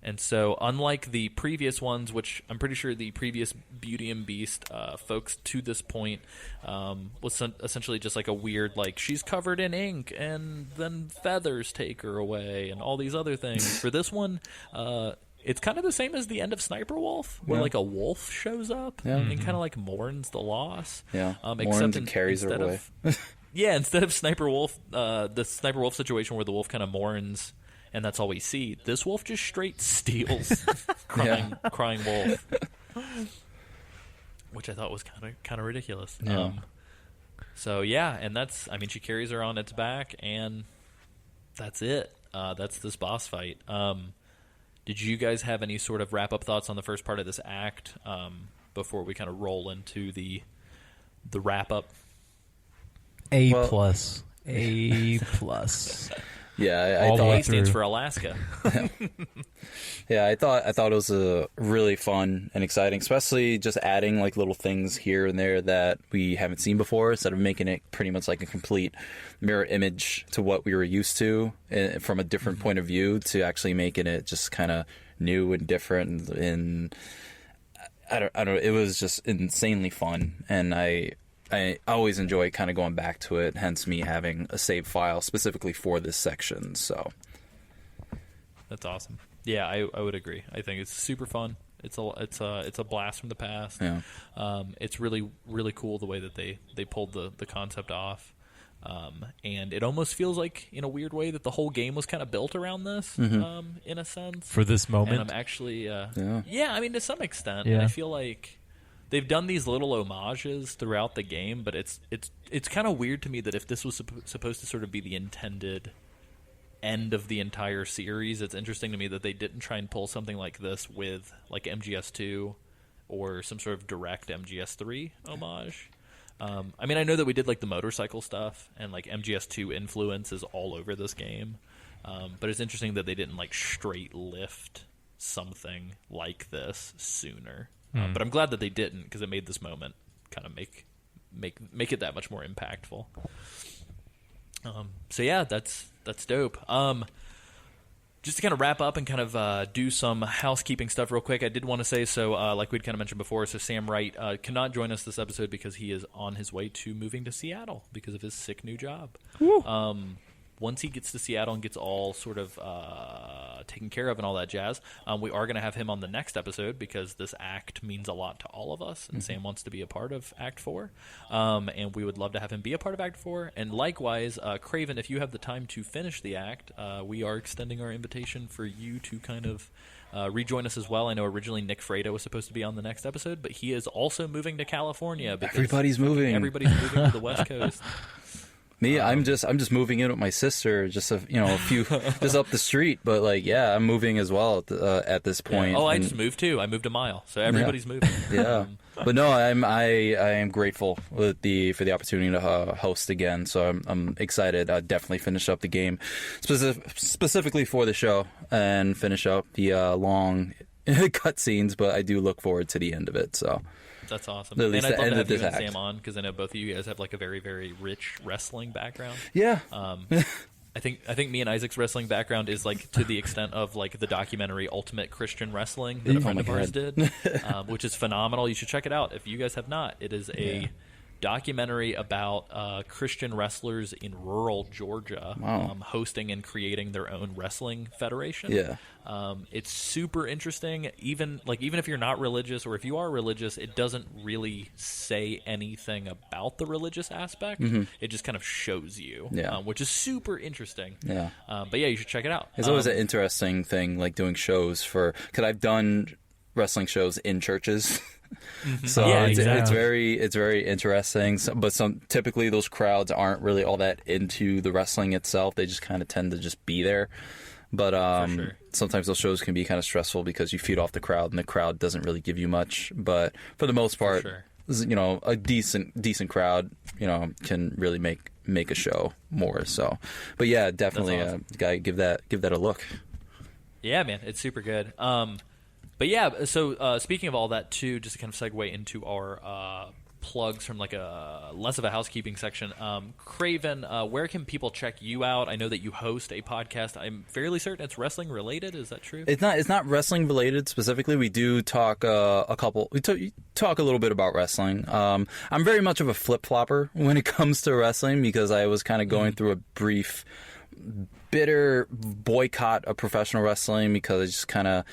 And so, unlike the previous ones, which I'm pretty sure the previous Beauty and Beast folks to this point was essentially just like a weird, like, she's covered in ink and then feathers take her away and all these other things. For this one, it's kind of the same as the end of Sniper Wolf, where like a wolf shows up and kind of like mourns the loss. Yeah, mourns and carries her away. Yeah, instead of Sniper Wolf, the Sniper Wolf situation where the wolf kind of mourns and that's all we see, this wolf just straight steals crying wolf, which I thought was kind of ridiculous. Yeah. So yeah, and that's, I mean, she carries her on its back, and that's it. That's this boss fight. Did you guys have any sort of wrap up thoughts on the first part of this act before we kind of roll into the wrap up? A plus. Yeah, I thought A stands for Alaska. Yeah, I thought it was really fun and exciting, especially just adding like little things here and there that we haven't seen before, instead of making it pretty much like a complete mirror image to what we were used to from a different point of view, to actually making it just kind of new and different. And I don't know, it was just insanely fun, and I always enjoy kind of going back to it, hence me having a save file specifically for this section. So that's awesome. Yeah, I would agree. I think it's super fun. It's a blast from the past. Yeah. It's really, really cool the way that they pulled the concept off. And it almost feels like, in a weird way, that the whole game was kind of built around this, in a sense. For this moment? And I'm actually... yeah, I mean, to some extent. Yeah. And I feel like they've done these little homages throughout the game, but it's kind of weird to me that if this was supposed to sort of be the intended end of the entire series, it's interesting to me that they didn't try and pull something like this with like MGS2 or some sort of direct MGS3 homage. I mean, I know that we did like the motorcycle stuff, and like MGS2 influence is all over this game, but it's interesting that they didn't like straight lift something like this sooner. But I'm glad that they didn't, because it made this moment kind of make it that much more impactful. So yeah, that's dope. Just to kind of wrap up and kind of do some housekeeping stuff real quick, I did want to say, so like we'd kind of mentioned before, so Sam Wright cannot join us this episode because he is on his way to moving to Seattle because of his sick new job. Once he gets to Seattle and gets all sort of taken care of and all that jazz, we are going to have him on the next episode because this act means a lot to all of us, and Sam wants to be a part of Act 4. And we would love to have him be a part of Act 4. And likewise, Craven, if you have the time to finish the act, we are extending our invitation for you to kind of rejoin us as well. I know originally Nick Freda was supposed to be on the next episode, but he is also moving to California. Everybody's moving. Everybody's moving to the West Coast. Me, I'm just moving in with my sister, just a few, just up the street. But like, yeah, I'm moving as well at this point. Yeah. Oh, I just moved too. I moved a mile, so everybody's moving. Yeah, but no, I am grateful for the opportunity to host again. So I'm excited. I definitely finish up the game, specifically for the show, and finish up the long cutscenes. But I do look forward to the end of it. So. That's awesome. At And least I'd the love end to of have you this and act. Sam on, because I know both of you guys have like a very, very rich wrestling background. Yeah. I think me and Isaac's wrestling background is like to the extent of like the documentary Ultimate Christian Wrestling that a friend of ours did, which is phenomenal. You should check it out if you guys have not. It is a documentary about Christian wrestlers in rural Georgia hosting and creating their own wrestling federation. Yeah. It's super interesting. Even if you're not religious, or if you are religious, it doesn't really say anything about the religious aspect. It just kind of shows you, which is super interesting. Yeah. But yeah, you should check it out. It's always an interesting thing, like doing shows because I've done wrestling shows in churches. So Yeah, it's exactly. it's very interesting. But typically those crowds aren't really all that into the wrestling itself. They just kind of tend to just be there. But sure. sometimes those shows can be kind of stressful because you feed off the crowd, and the crowd doesn't really give you much. But for the most part, sure. A decent crowd, can really make a show more. So, but yeah, definitely, awesome. gotta give that a look. Yeah, man, it's super good. But yeah, so speaking of all that too, just to kind of segue into our plugs from like a less of a housekeeping section. Craven, where can people check you out? I know that you host a podcast. I'm fairly certain it's wrestling related. Is that true? It's not wrestling related specifically. We do talk talk a little bit about wrestling. I'm very much of a flip flopper when it comes to wrestling, because I was kind of going through a brief, bitter boycott of professional wrestling, because I just kind of,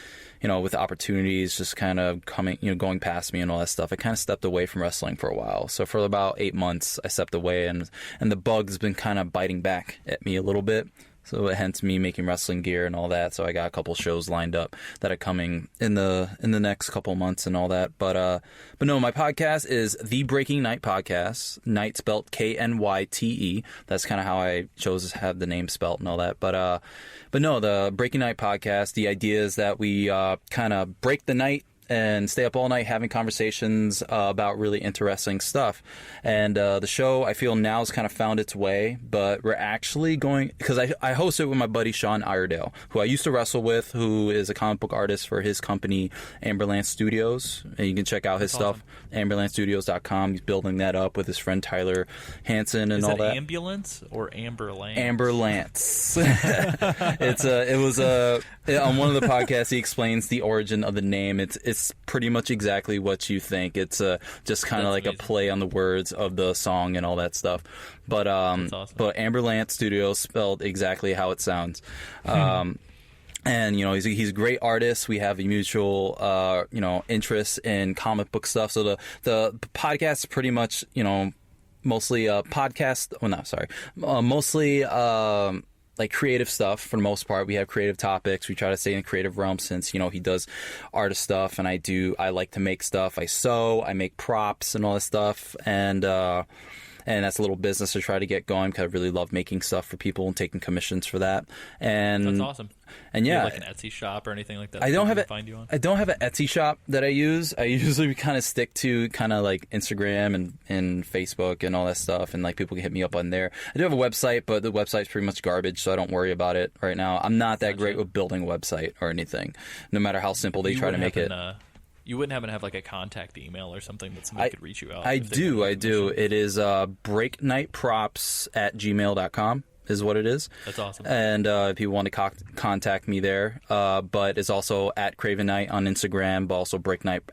with opportunities just kind of coming, going past me and all that stuff, I kind of stepped away from wrestling for a while. So for about 8 months, I stepped away, and the bug's been kind of biting back at me a little bit. So hence me making wrestling gear and all that. So I got a couple shows lined up that are coming in the next couple months and all that. But no, my podcast is the Breaking Knyte podcast. Knyte spelled Knyte. That's kind of how I chose to have the name spelt and all that. But no, the Breaking Knyte podcast. The idea is that we kind of break the night and stay up all night having conversations about really interesting stuff. And the show, I feel now, has kind of found its way, but we're actually going, because I host it with my buddy Sean Iredale, who I used to wrestle with, who is a comic book artist for his company, Amberland Studios. And you can check out his stuff, amberlandstudios.com. He's building that up with his friend Tyler Hansen and all that. Is it ambulance or Amberland? Amberlance. It was on one of the podcasts, he explains the origin of the name. It's pretty much exactly what you think. It's just kind of like amazing. a play on the words of the song and all that stuff. But awesome. but Amberlance Studios, spelled exactly how it sounds. And he's a great artist. We have a mutual interest in comic book stuff. So the podcast is pretty much mostly podcast. Oh no, sorry, mostly. Like creative stuff for the most part. We have creative topics. We try to stay in the creative realm, since he does artist stuff, and I like to make stuff. I sew, I make props and all that stuff, and that's a little business to try to get going, because I really love making stuff for people and taking commissions for that. And That's awesome. And Do you yeah, have like an Etsy shop or anything like that? I don't have find you on? I don't have an Etsy shop that I use. I usually kind of stick to kind of like Instagram and Facebook and all that stuff, and like people can hit me up on there. I do have a website, but the website's pretty much garbage, so I don't worry about it right now. I'm not that great with building a website or anything, no matter how simple they try to make it. You wouldn't happen to have like a contact email or something that somebody could reach you out? I do. It is breakknightprops@gmail.com. is what it is. That's awesome. And if you want to contact me there, but it's also at Craven Knyte on Instagram, but also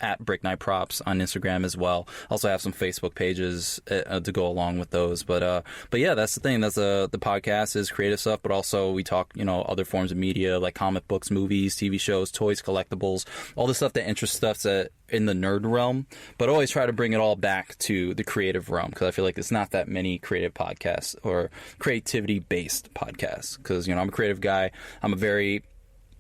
at Break Knight Props on Instagram as well. Also have some Facebook pages to go along with those. But yeah, that's the thing. That's the podcast is creative stuff, but also we talk other forms of media like comic books, movies, TV shows, toys, collectibles, all the stuff that interests stuff that in the nerd realm, but always try to bring it all back to the creative realm, because I feel like there's not that many creative podcasts or creativity based podcasts, because I'm a creative guy. I'm a very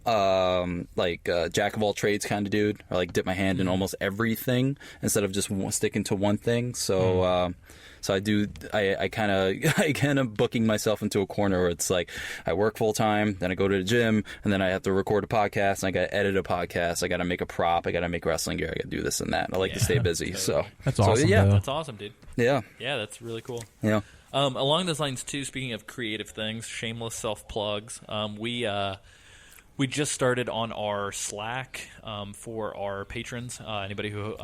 jack of all trades kind of dude. I like dip my hand in almost everything instead of just sticking to one thing. So I kind of booking myself into a corner where it's like I work full time, then I go to the gym, and then I have to record a podcast, and I got to edit a podcast, I got to make a prop, I got to make wrestling gear, I got to do this and that. I like to stay busy. Totally. So that's awesome. Yeah, that's awesome, dude. Yeah, that's really cool. Yeah. Along those lines too. Speaking of creative things, shameless self plugs. We just started on our Slack for our patrons. Anybody who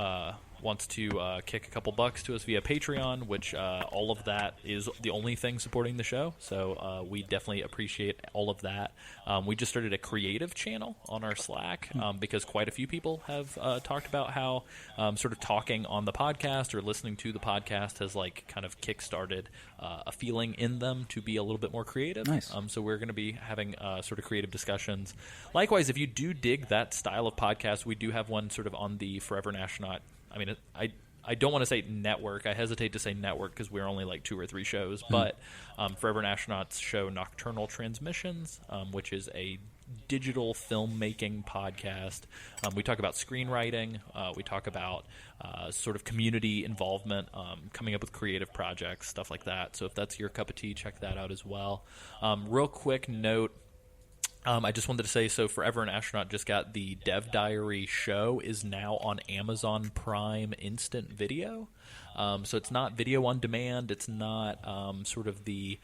wants to kick a couple bucks to us via Patreon, which all of that is the only thing supporting the show. So we definitely appreciate all of that. We just started a creative channel on our Slack because quite a few people have talked about how sort of talking on the podcast or listening to the podcast has like kind of kickstarted a feeling in them to be a little bit more creative. Nice. So we're going to be having sort of creative discussions. Likewise, if you do dig that style of podcast, we do have one sort of on the Forever and Astronaut. I mean, I don't want to say network. I hesitate to say network because we're only like 2 or 3 shows. But Forever and Astronaut's show Nocturnal Transmissions, which is a digital filmmaking podcast. We talk about screenwriting. We talk about sort of community involvement, coming up with creative projects, stuff like that. So if that's your cup of tea, check that out as well. Real quick note. I just wanted to say, so Forever and Astronaut just got the Dev Diary show is now on Amazon Prime Instant Video. So it's not video on demand. It's not sort of the,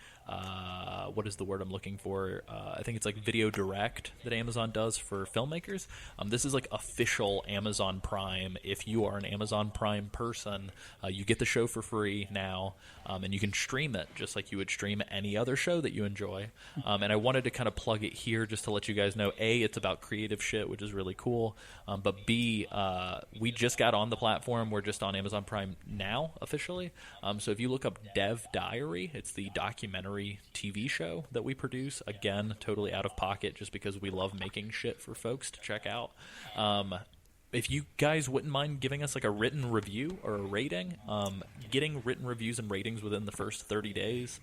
what is the word I'm looking for? I think it's like video direct that Amazon does for filmmakers. This is like official Amazon Prime. If you are an Amazon Prime person, you get the show for free now, and you can stream it just like you would stream any other show that you enjoy. And I wanted to kind of plug it here just to let you guys know, A, it's about creative shit, which is really cool, but B, we just got on the platform. We're just on Amazon Prime now, officially. So if you look up Dev Diary, it's the documentary TV show that we produce. Again, totally out of pocket just because we love making shit for folks to check out. If you guys wouldn't mind giving us like a written review or a rating, getting written reviews and ratings within the first 30 days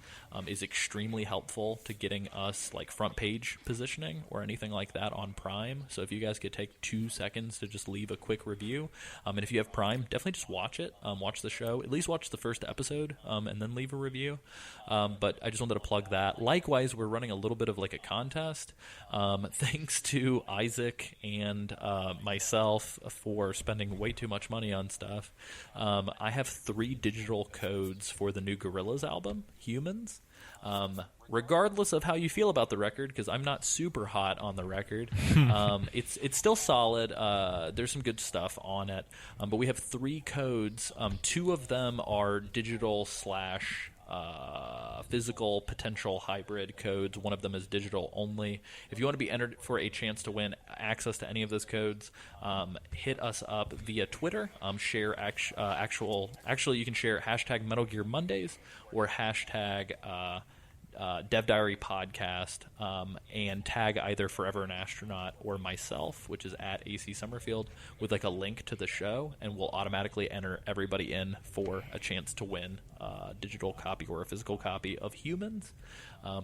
is extremely helpful to getting us like front page positioning or anything like that on Prime. So if you guys could take 2 seconds to just leave a quick review, and if you have Prime, definitely just watch it, watch the show, at least watch the first episode, and then leave a review. But I just wanted to plug that. Likewise, we're running a little bit of like a contest. Thanks to Isaac and myself for spending way too much money on stuff. I have 3 digital codes for the new Gorillaz album, Humans. Regardless of how you feel about the record, because I'm not super hot on the record, it's still solid. There's some good stuff on it, but we have 3 codes. 2 of them are digital / physical potential hybrid codes. One of them is digital only. If you want to be entered for a chance to win access to any of those codes, hit us up via Twitter. Share actually you can share hashtag Metal Gear Mondays or hashtag Dev Diary Podcast, and tag either Forever an Astronaut or myself, which is at AC Summerfield, with like a link to the show, and we'll automatically enter everybody in for a chance to win a digital copy or a physical copy of Humans,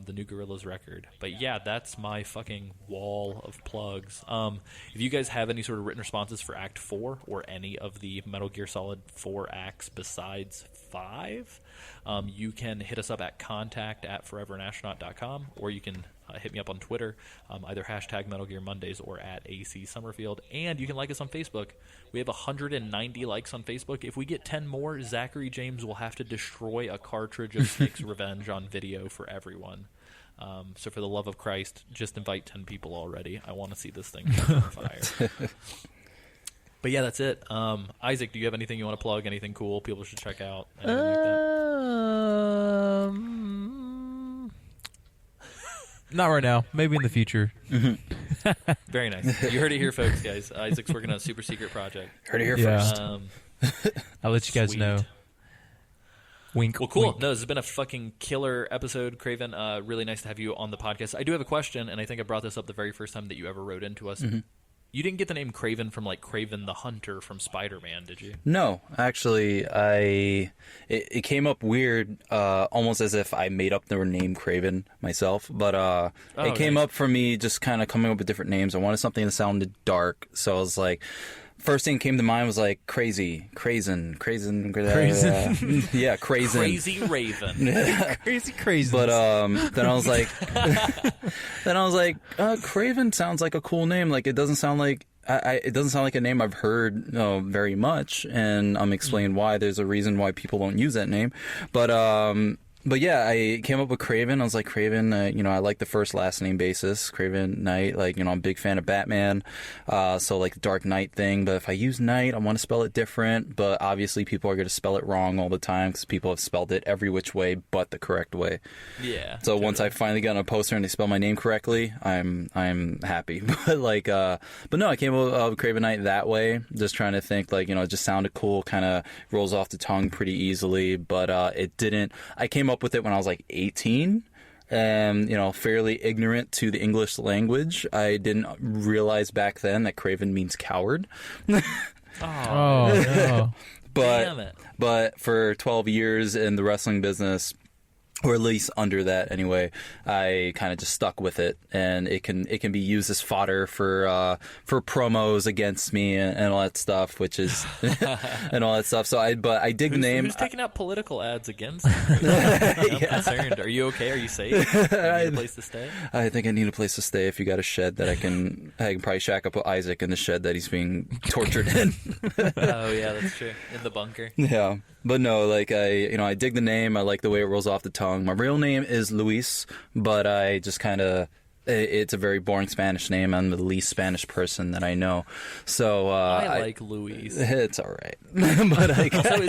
the new Gorillaz record. But yeah, that's my fucking wall of plugs. If you guys have any sort of written responses for Act 4 or any of the Metal Gear Solid 4 acts besides 5, you can hit us up at contact@foreveranastronaut.com, or you can hit me up on Twitter, either hashtag Metal Gear Mondays or at AC Summerfield. And you can like us on Facebook. We have 190 likes on Facebook. If we get 10 more, Zachary James will have to destroy a cartridge of Snake's Revenge on video for everyone. So for the love of Christ, just invite 10 people already. I want to see this thing on fire. But yeah, that's it. Isaac, do you have anything you want to plug? Anything cool people should check out? Anything like that? Not right now. Maybe in the future. Very nice. You heard it here, folks, guys. Isaac's working on a super secret project. Heard it here first. I'll let you guys Sweet. know. Wink. Well, cool. Wink. No, this has been a fucking killer episode, Craven. Really nice to have you on the podcast. I do have a question, and I think I brought this up the very first time that you ever wrote into us. You didn't get the name Craven from like Craven the Hunter from Spider-Man, did you? No, actually, it came up weird, almost as if I made up the name Craven myself. But it came up for me just kind of coming up with different names. I wanted something that sounded dark, so I was like, first thing that came to mind was like Crazen. Yeah, Crazen. Crazy Raven. Crazy, crazy. But then I was like, Craven sounds like a cool name. Like it doesn't sound like it doesn't sound like a name I've heard very much, and I'm explaining why. There's a reason why people don't use that name, But yeah, I came up with Craven. I was like, Craven, I like the first last name basis, Craven Knight. Like, I'm a big fan of Batman. So like the Dark Knight thing. But if I use Knight, I want to spell it different. But obviously people are going to spell it wrong all the time because people have spelled it every which way but the correct way. Yeah. So once I finally got on a poster and they spell my name correctly, I'm happy. But no, I came up with Craven Knight that way. Just trying to think it just sounded cool, kind of rolls off the tongue pretty easily. But it didn't. I came up with it when I was like 18 and fairly ignorant to the English language. I didn't realize back then that Craven means coward. Oh no. Damn it. But for 12 years in the wrestling business, or at least under that anyway, I kind of just stuck with it, and it can be used as fodder for promos against me and all that stuff, which is and all that stuff. So I dig the name. Who's taking out political ads against me? I'm concerned. Are you okay? Are you safe? Do you need a place to stay? I think I need a place to stay. If you got a shed that I can probably shack up with Isaac in the shed that he's being tortured in. Oh yeah, that's true. In the bunker. Yeah. But no, I dig the name. I like the way it rolls off the tongue. My real name is Luis, but I just it's a very boring Spanish name. I'm the least Spanish person that I know. So I like Luis. It's all right. But also,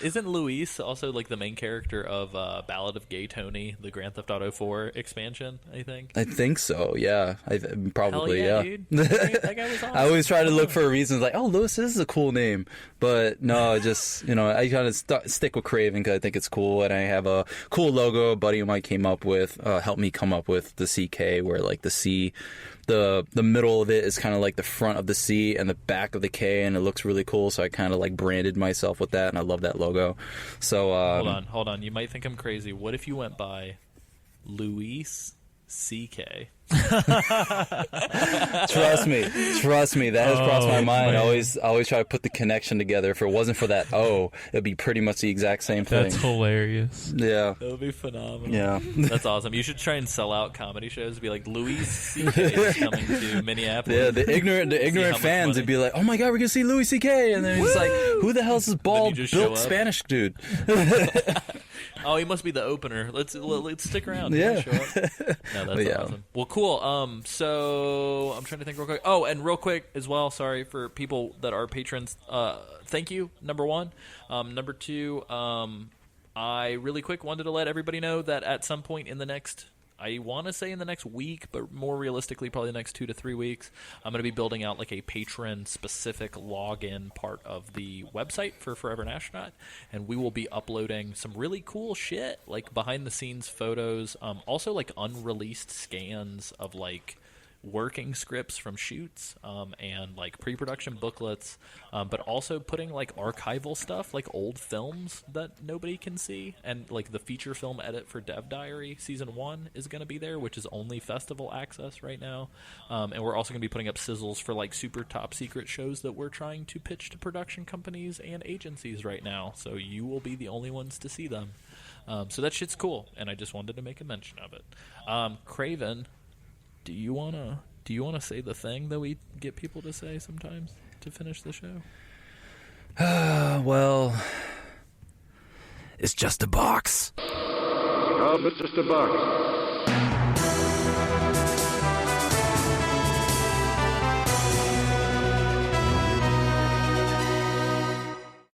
isn't Luis also like the main character of Ballad of Gay Tony, the Grand Theft Auto 4 expansion, I think? I think so, yeah. Probably, Hell yeah. Dude. That guy was awesome. I always try to look for reasons like, oh, Luis is a cool name. But no, just, I kind of stick with Craven because I think it's cool, and I have a cool logo a buddy of mine came up with, helped me come up with the CK, where like the C, the middle of it is kind of like the front of the C and the back of the K, and it looks really cool. So I kind of like branded myself with that, and I love that logo. So hold on. You might think I'm crazy. What if you went by Luis CK? Trust me, that has crossed my mind. Man. I always try to put the connection together. If it wasn't for that it'd be pretty much the exact same thing. That's hilarious. Yeah, That would be phenomenal. yeah. That's awesome. You should try and sell out comedy shows. Be like, Louis CK is coming to Minneapolis. Yeah, the ignorant fans money. would be like, "Oh my god, we're gonna see Louis C.K." And then it's like, "Who the hell's this bald just show built up. Spanish dude?" Oh, he must be the opener. Let's stick around. Yeah. Show up. No, that's Yeah. awesome. Well, cool. So I'm trying to think real quick. Oh, and real quick as well. Sorry for people that are patrons. Thank you. Number one. Number two. I really quick wanted to let everybody know that at some point in the next, I want to say in the next week, but more realistically, probably the next 2 to 3 weeks, I'm going to be building out like a patron-specific login part of the website for Forever an Astronaut, and we will be uploading some really cool shit, like behind-the-scenes photos, also like unreleased scans of like working scripts from shoots and like pre-production booklets, but also putting like archival stuff, like old films that nobody can see, and like the feature film edit for Dev Diary Season 1 is going to be there, which is only festival access right now, and we're also going to be putting up sizzles for like super top secret shows that we're trying to pitch to production companies and agencies right now, so you will be the only ones to see them. So that shit's cool, and I just wanted to make a mention of it. Craven, do you wanna say the thing that we get people to say sometimes to finish the show? Well, it's just a box. It's just a box.